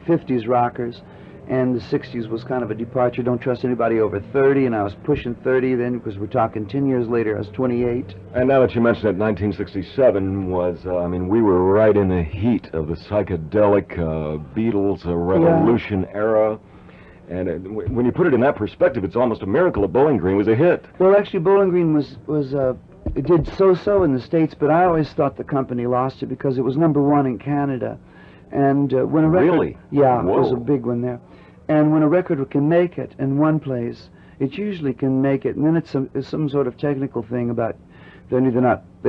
50s rockers, and the 60s was kind of a departure. Don't trust anybody over 30, and I was pushing 30 then, because we're talking 10 years later, I was 28. And now that you mentioned it, 1967 was, I mean, we were right in the heat of the psychedelic Beatles revolution era. And when you put it in that perspective, it's almost a miracle that Bowling Green was a hit. Well, actually, Bowling Green was it did so-so in the States, but I always thought the company lost it because it was number 1 in Canada. And when a record, Really? yeah, it was a Whoa. big one there. And when a record can make it in one place, it usually can make it, and then it's some sort of technical thing about they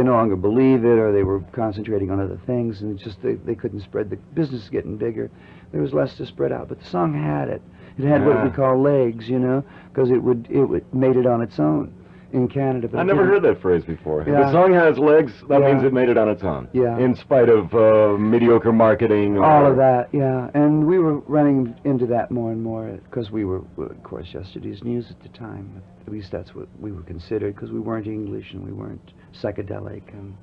no longer believe it, or they were concentrating on other things, and it's just they couldn't spread. The business is getting bigger. There was less to spread out, but the song had it. It had what we call legs, you know, because it made it on its own in Canada. But I never heard that phrase before. If Yeah. a song has legs, that Yeah. means it made it on its own. Yeah. In spite of mediocre marketing. All of that, yeah. And we were running into that more and more because we were, of course, Yesterday's News at the time. At least that's what we were considered, because we weren't English and we weren't psychedelic. And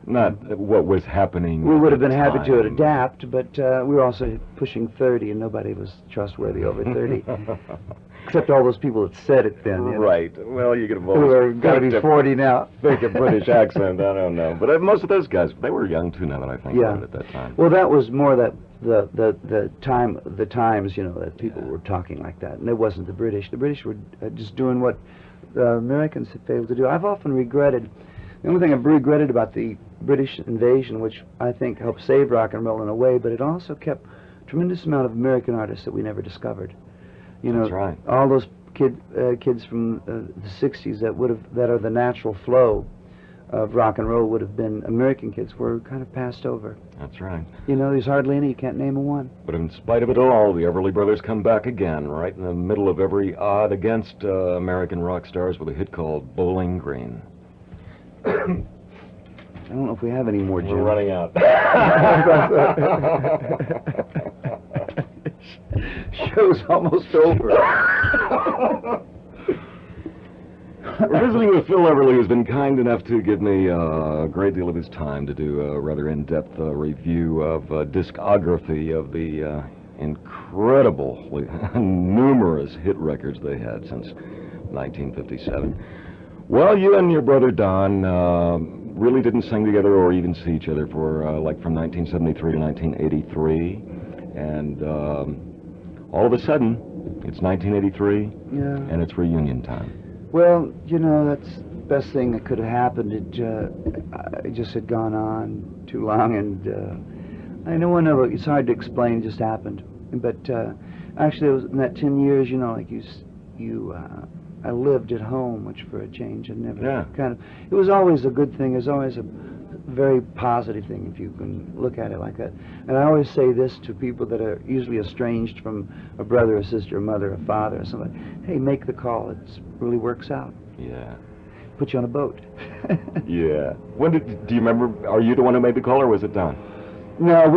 Not what was happening. we would have at been the happy to time. adapt, but we were also pushing 30, and nobody was trustworthy over 30. Except all those people that said it then. You know. Right. Well, you could have Who are got to be 40 now. Fake a British accent. I don't know. But most of those guys, they were young too. Now that I think Yeah. about it, at that time. Well, that was more that the times, you know, that people were talking like that, and it wasn't the British. The British were just doing what the Americans had failed to do. I've often regretted. The only thing I've regretted about the British invasion, which I think helped save rock and roll in a way, but it also kept a tremendous amount of American artists that we never discovered. You know, That's right. all those kids from the '60s that are the natural flow of rock and roll would have been American kids were kind of passed over. That's right. You know, there's hardly any. You can't name a one. But in spite of it all, the Everly Brothers come back again, right in the middle of every odd against American rock stars with a hit called Bowling Green. I don't know if we have any more, Jim. We're running out. Show's almost over. We're visiting with Phil Everly, who's been kind enough to give me a great deal of his time to do a rather in-depth review of discography of the incredible, numerous hit records they had since 1957. Well, you and your brother Don really didn't sing together or even see each other for like from 1973 to 1983, and all of a sudden, it's 1983, Yeah. and it's reunion time. Well, you know, that's the best thing that could have happened. It just had gone on too long, and I know it's hard to explain. It just happened. But actually, it was in that 10 years, you know, like I lived at home, which for a change, had never it was always a good thing. It was always a very positive thing, if you can look at it like that. And I always say this to people that are usually estranged from a brother, a sister, a mother, a father, or somebody. Hey, make the call. It really works out. Yeah. Put you on a boat. Yeah. Do you remember, are you the one who made the call, or was it Don? No, I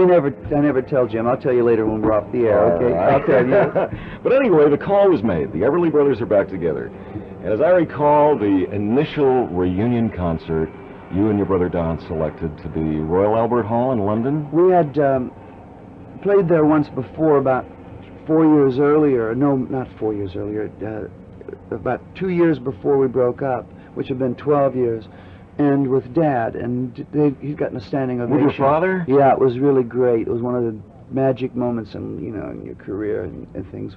never tell Jim. I'll tell you later when we're off the air, okay? All right. I'll tell you. But anyway, the call was made. The Everly Brothers are back together. And as I recall, the initial reunion concert, you and your brother Don selected to be Royal Albert Hall in London. We had played there once before, about 4 years earlier. No, not 4 years earlier. About 2 years before we broke up, which had been 12 years. And with Dad, and he'd gotten a standing ovation. With your father? Yeah, it was really great. It was one of the magic moments in your career and things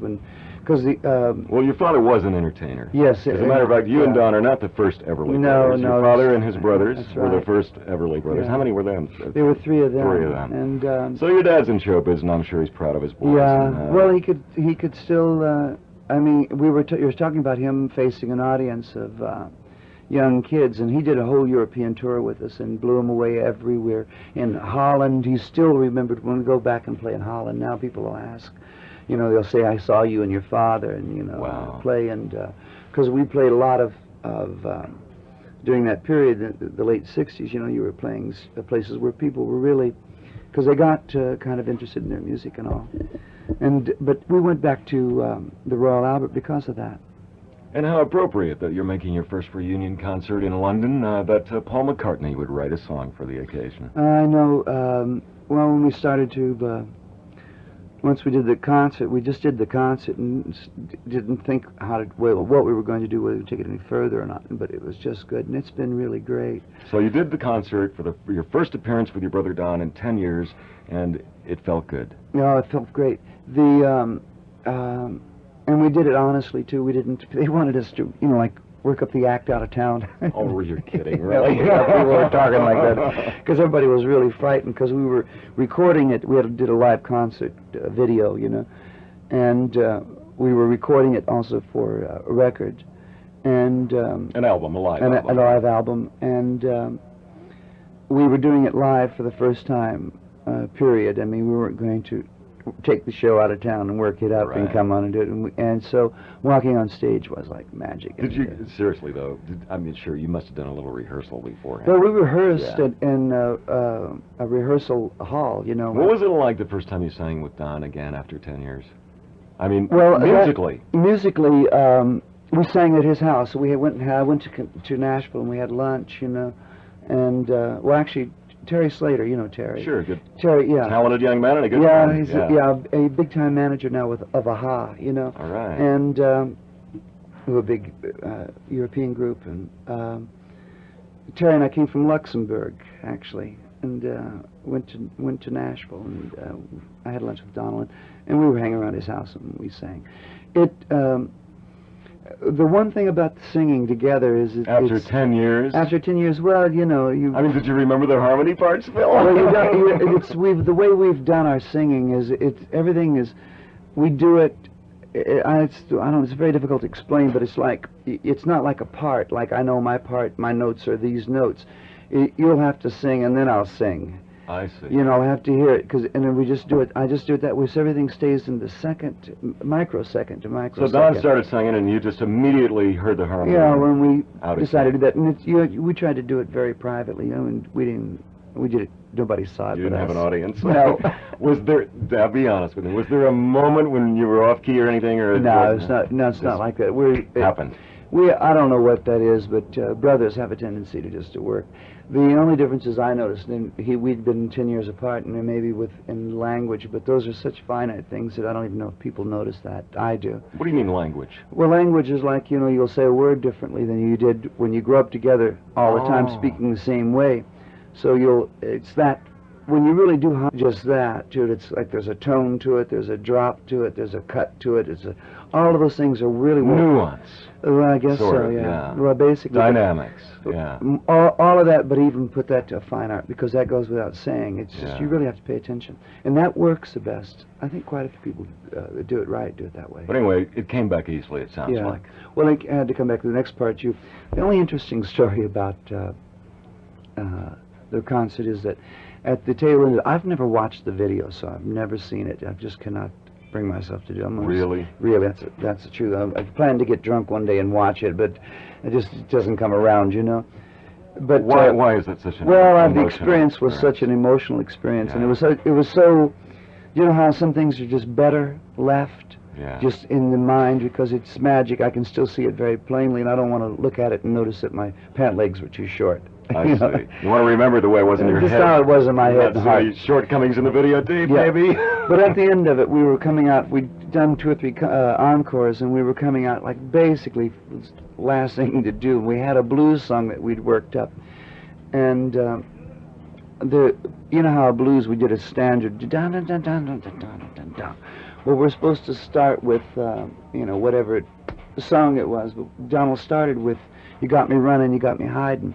because well, your father was an entertainer. Yes. As a matter of fact, you and Don are not the first Everly Brothers. No, your father and his brothers that's were right. the first Everly Brothers. Yeah. How many were there? There were three of them. Three of them. And so your dad's in showbiz, and I'm sure he's proud of his boys. yeah. And, Well, he could still. I mean, you were talking about him facing an audience of young kids, and he did a whole European tour with us and blew them away everywhere. In Holland, he still remembered when we go back and play in Holland. Now people will ask, you know, they'll say, "I saw you and your father," and you know, wow. play, and because we played a lot of during that period, the late '60s. You know, you were playing places where people were really, because they got kind of interested in their music and all. But we went back to the Royal Albert because of that. And how appropriate that you're making your first reunion concert in London, that Paul McCartney would write a song for the occasion. I know. Well, when we started to, once we did the concert, we just did the concert and didn't think what we were going to do, whether we take it any further or not, but it was just good, and it's been really great. So you did the concert for your first appearance with your brother Don in 10 years, and it felt good. No, it felt great. And we did it honestly too. They wanted us to, you know, like work up the act out of town. Oh, you're kidding, really? Yeah, people were talking like that because everybody was really frightened because we were recording it. We did a live concert video, you know, and we were recording it also for a record, and an album, a live album. A live album, and we were doing it live for the first time. Period. I mean, we weren't going to take the show out of town and work it up and come on and do it. And so walking on stage was like magic. Did you, seriously though, I mean, sure, you must have done a little rehearsal beforehand. Well, we rehearsed in a rehearsal hall, you know. What was it like the first time you sang with Don again after 10 years? I mean, well, musically. Musically, we sang at his house. I went to Nashville and we had lunch, you know. And, well, actually, Terry Slater, you know Terry. Sure, good. Terry, yeah. Talented young man and a good yeah, friend. He's a big-time manager now of Aha, you know. All right. And we're a big European group, and Terry and I came from Luxembourg, actually, and went to Nashville, and I had lunch with Donald, and we were hanging around his house and we sang. The one thing about singing together is after 10 years. After 10 years, well, you know, I mean, did you remember the harmony parts, Phil? Well, the way we've done our singing is everything is, we do it. I don't know. It's very difficult to explain, but it's like it's not like a part. Like I know my part. My notes are these notes. You'll have to sing, and then I'll sing. I see. You know, I have to hear it, and then we just do it. I just do it that way, so everything stays in the microsecond to microsecond. So Don started singing, and you just immediately heard the harmony. Yeah, when we decided to do that, and we tried to do it very privately, you know, and we did it. Nobody saw it. You didn't have an audience. No. Was there? I'll be honest with you. Was there a moment when you were off key or anything, or no? It's not. No, it's not like that. It happened. I don't know what that is, but brothers have a tendency to work. The only difference is I noticed, we'd been 10 years apart, and maybe in language, but those are such finite things that I don't even know if people notice that. I do. What do you mean language? Well, language is like, you know, you'll say a word differently than you did when you grew up together all the time speaking the same way. So it's that, when you really do just that, dude, it's like there's a tone to it, there's a drop to it, there's a cut to it, all of those things are really... Nuance. Well, I guess sort so, of, yeah. Well, basically... Dynamics, yeah. All of that, but even put that to a fine art, because that goes without saying. It's just, you really have to pay attention. And that works the best. I think quite a few people that do it right do it that way. But anyway, it came back easily, it sounds like. Well, I had to come back to the next part. The only interesting story about the concert is that at the tail end, I've never watched the video, so I've never seen it. I just cannot bring myself to do it. Really? Really, that's the truth. I plan to get drunk one day and watch it, but it doesn't come around, you know. But why is that such an the experience was such an emotional experience, and it was so, you know how some things are just better left just in the mind because it's magic. I can still see it very plainly, and I don't want to look at it and notice that my pant legs were too short. I see. You want to remember the way it was in your head. Just how it was in my head. Not shortcomings in the videotape, maybe. But at the end of it, we were coming out. We'd done 2 or 3 encores, and we were coming out like basically last thing to do. We had a blues song that we'd worked up, and you know how a blues we did a standard. Well, we're supposed to start with you know, whatever song it was. But Donald started with "You Got Me Running, You Got Me Hiding."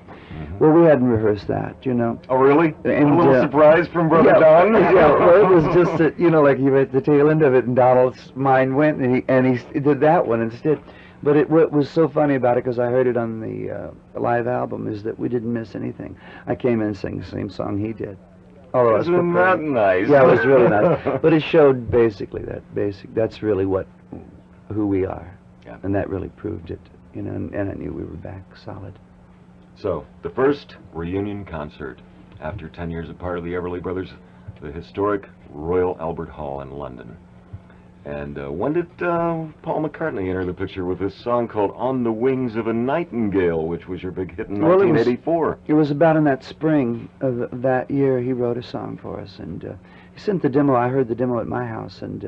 Well, we hadn't rehearsed that, you know. Oh, really? And, a little surprise from Brother Don? Yeah, well, it was just that, you know, like you were at the tail end of it, and Donald's mind went, and he did that one instead. But what was so funny about it, because I heard it on the live album, is that we didn't miss anything. I came in and sang the same song he did. Isn't that nice? Yeah, it was really nice. But it showed basically that's really who we are. Yeah. And that really proved it, you know, and I knew we were back solid. So, the first reunion concert after 10 years apart of the Everly Brothers, the historic Royal Albert Hall in London. And when did Paul McCartney enter the picture with this song called On the Wings of a Nightingale, which was your big hit in 1984? It was about in that spring of that year he wrote a song for us, and he sent the demo. I heard the demo at my house, and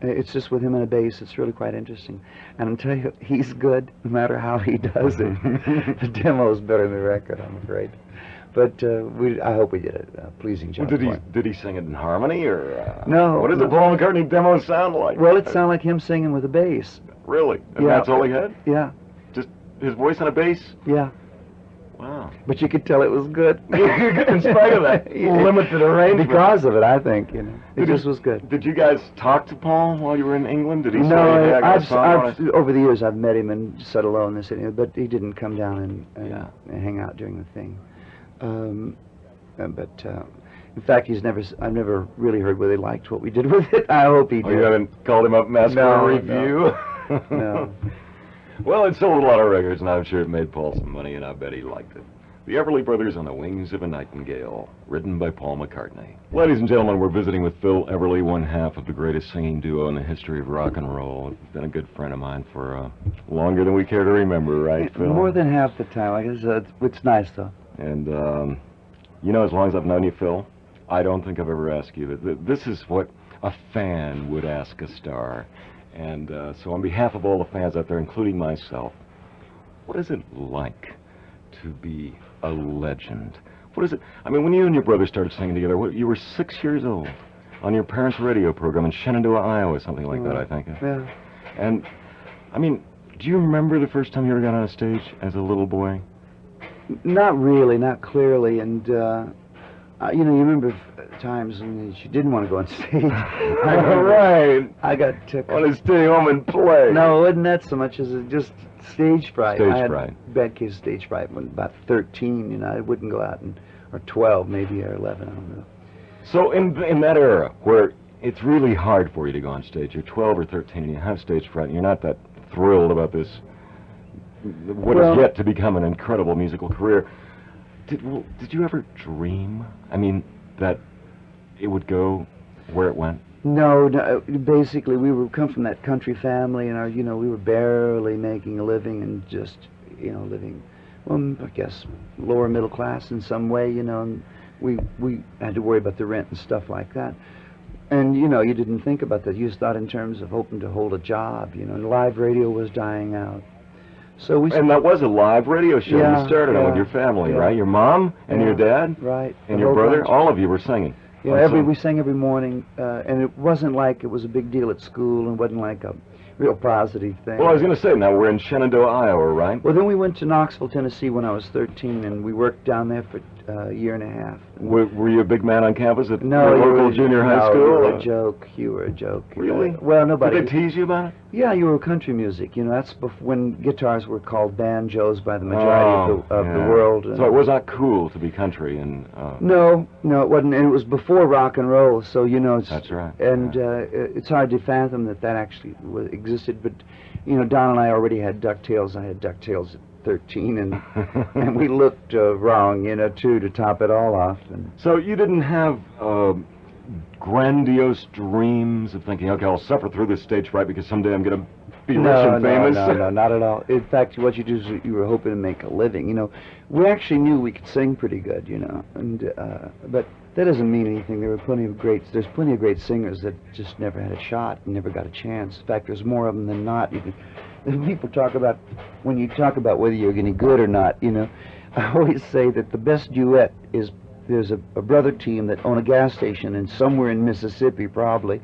it's just with him and a bass. It's really quite interesting. And I'll tell you, he's good no matter how he does it. The demo's better than the record, I'm afraid. But I hope we did a pleasing job. Well, did he sing it in harmony, or no? What does the Paul McCartney demo sound like? Well, it sounded like him singing with a bass. Really? And that's all he had? Yeah. Just his voice on a bass? Yeah. Wow. But you could tell it was good. In spite of that limited arrangement. Because of it, I think, you know. It just was good. Did you guys talk to Paul while you were in England? Did he say, No, hey, I got a song on it? over the years I've met him and sat alone in the city, but he didn't come down and hang out during the thing. In fact, I've never really heard whether he liked what we did with it. I hope he did. Oh, you haven't called him up and asked for a review? No. Well, it sold a lot of records, and I'm sure it made Paul some money, and I bet he liked it. The Everly Brothers on the Wings of a Nightingale, written by Paul McCartney. Ladies and gentlemen, we're visiting with Phil Everly, one half of the greatest singing duo in the history of rock and roll. He's been a good friend of mine for longer than we care to remember, right, Phil? More than half the time. I guess it's nice, though. And, you know, as long as I've known you, Phil, I don't think I've ever asked you that. This is what a fan would ask a star. And so on behalf of all the fans out there, including myself, what is it like to be a legend? What is it? I mean, when you and your brother started singing together, you were 6 years old on your parents' radio program in Shenandoah, Iowa, something like that, I think. Yeah. And, I mean, do you remember the first time you ever got on a stage as a little boy? Not really, not clearly. And, you know, you remember times when you didn't want to go on stage. Right. I got took. Want to stay home and play. No, it wasn't that so much as just stage fright. Stage I had fright. bad case of stage fright when about 13. You know, I wouldn't go out or 12 maybe, or 11. I don't know. So in that era where it's really hard for you to go on stage, you're 12 or 13 and you have stage fright and you're not that thrilled about this, what is yet to become an incredible musical career. Did you ever dream, I mean, that it would go where it went? No, basically we come from that country family, and we were barely making a living, and just, living, well, I guess lower middle class in some way, and we had to worry about the rent and stuff like that. And, you didn't think about that. You just thought in terms of hoping to hold a job, and live radio was dying out. So and that was a live radio show you started on with your family, right? Your mom and your dad? Right. And your brother? All of you were singing? Yeah, we sang every morning, and it wasn't like it was a big deal at school, and wasn't like a real positive thing. Well, I was going to say, now we're in Shenandoah, Iowa, right? Well, then we went to Knoxville, Tennessee when I was 13, and we worked down there for a year and a half. Were you a big man on campus at your local junior high school? No, you were a joke. You were a joke. Really? Well, nobody... Did they tease you about it? Yeah, you were country music. That's when guitars were called banjos by the majority of the world. So it was not cool to be country and... No, it wasn't. And it was before rock and roll, so, That's right. And it's hard to fathom that actually existed. But, Don and I already had DuckTales. I had DuckTales at 13, and we looked wrong, too, to top it all off. And so you didn't have grandiose dreams of thinking, okay, I'll suffer through this stage fright because someday I'm going to be rich and famous? No, not at all. In fact, what you do is you were hoping to make a living. We actually knew we could sing pretty good, and but that doesn't mean anything. There's plenty of great singers that just never had a shot and never got a chance. In fact, there's more of them than not. People talk about, when you talk about whether you're any good or not, I always say that the best duet is, there's a brother team that own a gas station and somewhere in Mississippi probably,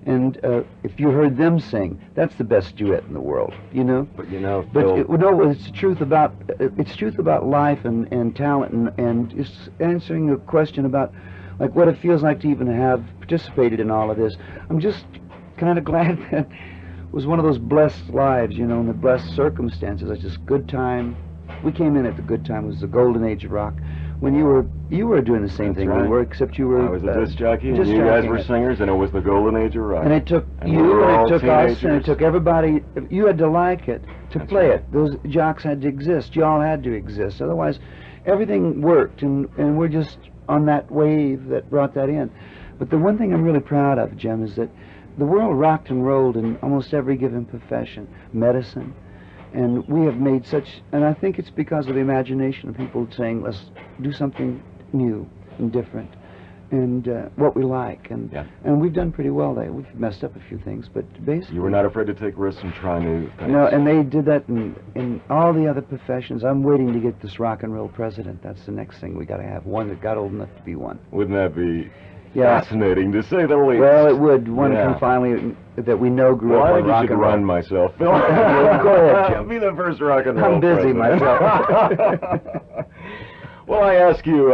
and if you heard them sing, that's the best duet in the world, But Phil, it's truth about life and talent, and it's answering a question about like what it feels like to even have participated in all of this. I'm just kind of glad that it was one of those blessed lives, and the blessed circumstances. It's just good time. We came in at the good time. It was the golden age of rock. When you were doing the same thing we were, except you were... I was a disc jockey, and you guys were singers, and it was the golden age of rock. And it took you, and it took us, and it took everybody. You had to like it to play it. Those jocks had to exist. You all had to exist. Otherwise, everything worked, and we're just on that wave that brought that in. But the one thing I'm really proud of, Jim, is that the world rocked and rolled in almost every given profession, medicine, and we have made such, and I think it's because of the imagination of people saying, let's do something new and different, and what we like, and we've done pretty well there. We've messed up a few things, but basically... You were not afraid to take risks and try new things. No, and they did that in all the other professions. I'm waiting to get this rock and roll president. That's the next thing we got to have, one that got old enough to be one. Wouldn't that be... Yeah. Fascinating, to say the least. Well, it would. One Yeah. can finally, that we know grew Well, up I on think you rock should and run roll. myself, Phil. Go ahead, Jim. Be the first rock and roll I'm busy president. myself. Well, I ask you,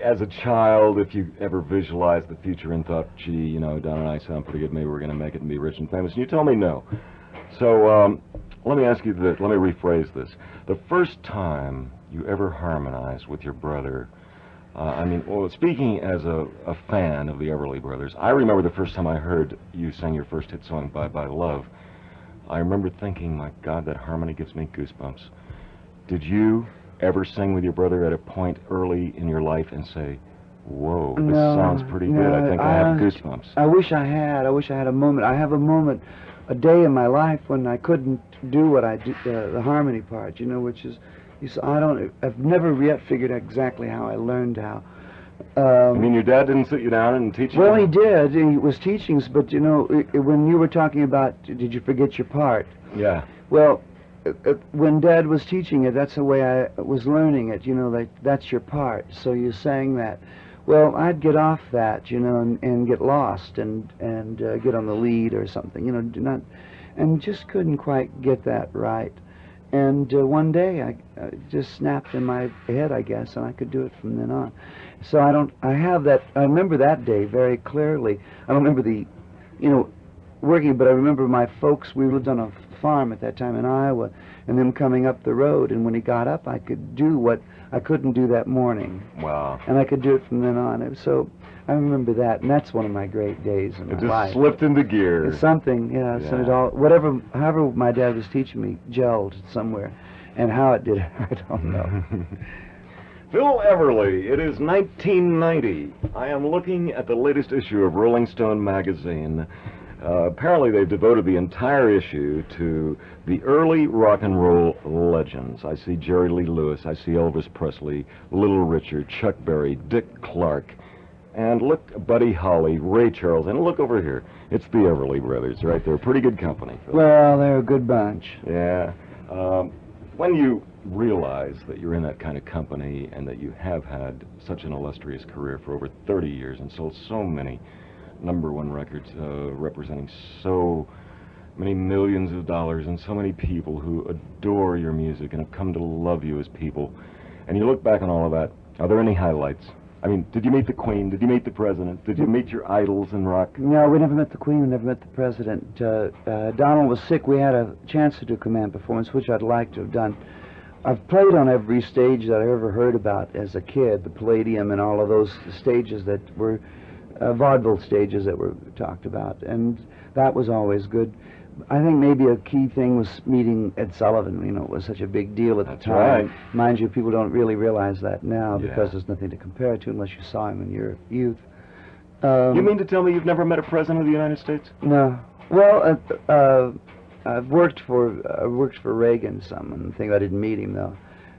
as a child, if you ever visualized the future and thought, gee, you know, Don and I sound pretty good, maybe we're going to make it and be rich and famous, and you told me no. So, let me ask you this, let me rephrase this. The first time you ever harmonized with your brother, I mean, well, speaking as a fan of the Everly Brothers, I remember the first time I heard you sing your first hit song, Bye Bye Love. I remember thinking, my God, that harmony gives me goosebumps. Did you ever sing with your brother at a point early in your life and say, whoa, this sounds pretty good, I think I have goosebumps? I wish I had a moment. I have a moment, a day in my life when I couldn't do what I do, the harmony part, you know, which is, I've never yet figured out exactly how I learned how. I mean, your dad didn't sit you down and teach you? Well, he did. He was teaching us, but, you know, when you were talking about, did you forget your part? Yeah. Well, when Dad was teaching it, that's the way I was learning it, you know, like, that's your part, so you sang that. Well, I'd get off that, you know, and get lost and get on the lead or something, you know, and just couldn't quite get that right. And one day I just snapped in my head, I guess, and I could do it from then on. So I remember that day very clearly. I don't remember the, you know, working, but I remember my folks, we lived on a farm at that time in Iowa, and them coming up the road, and when he got up, I could do what I couldn't do that morning. Wow. And I could do it from then on. So I remember that, and that's one of my great days in my life. It just slipped into gear. It's something, yeah. So it all, however my dad was teaching me, gelled somewhere. And how it did, I don't know. Phil Everly, it is 1990. I am looking at the latest issue of Rolling Stone magazine. Apparently they've devoted the entire issue to the early rock and roll legends. I see Jerry Lee Lewis, I see Elvis Presley, Little Richard, Chuck Berry, Dick Clark, and look, Buddy Holly, Ray Charles, and look over here. It's the Everly Brothers, right? They're a pretty good company, Phil. Well, they're a good bunch. Yeah. When you realize that you're in that kind of company and that you have had such an illustrious career for over 30 years and sold so many #1 records representing so many millions of dollars and so many people who adore your music and have come to love you as people, and you look back on all of that, are there any highlights? I mean, did you meet the Queen? Did you meet the President? Did you meet your idols in rock? No, we never met the Queen. We never met the President. Donald was sick. We had a chance to do command performance, which I'd like to have done. I've played on every stage that I ever heard about as a kid, the Palladium and all of those stages that were vaudeville stages that were talked about, and that was always good. I think maybe a key thing was meeting Ed Sullivan. You know, it was such a big deal at the time. Right. Mind you, people don't really realize that now because there's nothing to compare it to unless you saw him in your youth. You mean to tell me you've never met a president of the United States? No. Well, I've worked for Reagan some, and I think I didn't meet him though.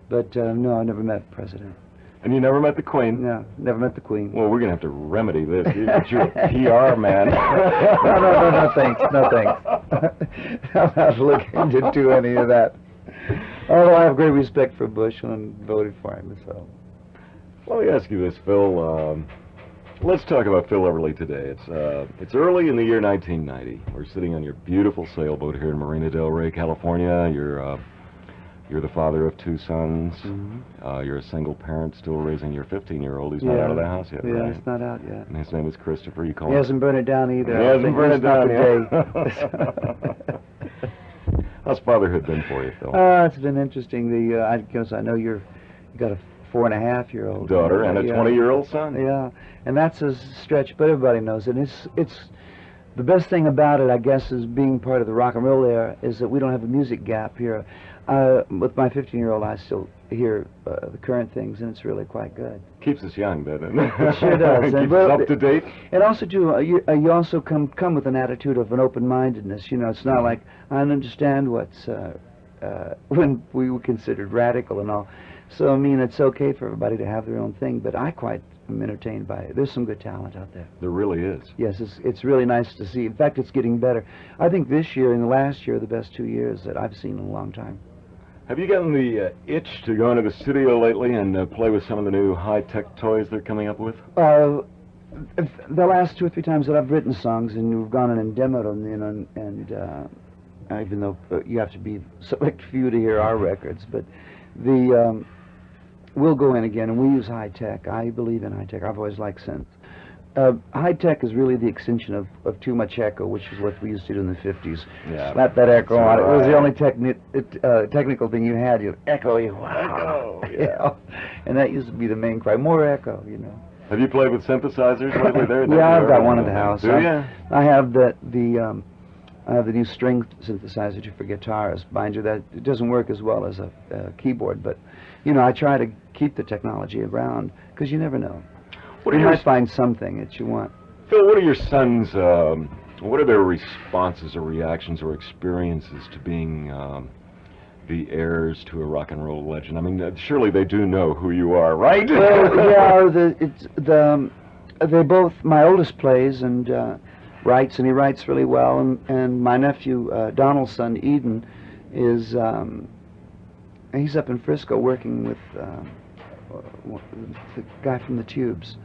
But no, I never met a president. And you never met the Queen? No, never met the Queen. Well, we're going to have to remedy this. You're a PR man. No, thanks. No, thanks. I'm not looking to do any of that. Although I have great respect for Bush and voted for him, so. Let me ask you this, Phil. Let's talk about Phil Everly today. It's early in the year 1990. We're sitting on your beautiful sailboat here in Marina del Rey, California. You're the father of 2 sons. Mm-hmm. You're a single parent, still raising your 15-year-old. He's not out of the house yet, right? Yeah, he's not out yet. And his name is Christopher. You call him? He hasn't burned it down either. He hasn't burned it down yet. How's fatherhood been for you, Phil? It's been interesting. I guess I know you got a 4.5-year-old daughter and a 20-year-old son. Yeah, and that's a stretch, but everybody knows it. It's the best thing about it, I guess, is being part of the rock and roll era is that we don't have a music gap here. With my 15-year-old, I still hear the current things, and it's really quite good. Keeps us young, doesn't it? It sure does. Keeps us up to date. And also, too, you also come with an attitude of an open-mindedness. You know, it's not like I understand what's when we were considered radical and all. So, I mean, it's okay for everybody to have their own thing, but I quite am entertained by it. There's some good talent out there. There really is. Yes, it's really nice to see. In fact, it's getting better. I think this year and the last year are the best 2 years that I've seen in a long time. Have you gotten the itch to go into the studio lately and play with some of the new high-tech toys they're coming up with? The last 2 or 3 times that I've written songs and we've gone and demoed them, you know, and even though you have to be select few to hear our records, but we'll go in again and we use high tech. I believe in high tech. I've always liked synth. High tech is really the extension of too much echo, which is what we used to do in the 50s. Yeah. Slap that echo on. Right. It was the only technical thing you had. You echo, you Echo, yeah. you know? And that used to be the main cry. More echo, you know. Have you played with synthesizers lately? Yeah, I've got one at the house. Do you? I have I have the new string synthesizer for guitars. Mind you, that it doesn't work as well as a keyboard, but you know, I try to keep the technology around because you never know. You might find something that you want. Phil, what are your sons? What are their responses or reactions or experiences to being the heirs to a rock and roll legend? I mean, surely they do know who you are, right? Well, yeah, they both. My oldest plays and writes, and he writes really well. And my nephew, Donald's son, Eden, is he's up in Frisco working with the guy from the Tubes,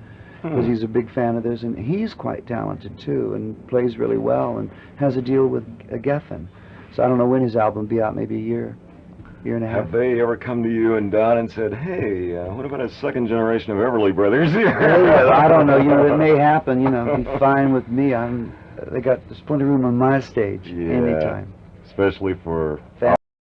because he's a big fan of theirs, and he's quite talented too, and plays really well, and has a deal with Geffen. So I don't know when his album will be out, maybe a year and a half. Have they ever come to you and Don and said, "Hey, what about a second generation of Everly brothers?" I don't know. You know, it may happen. You know, it'd be fine with me. They got there's plenty of room on my stage anytime. Especially for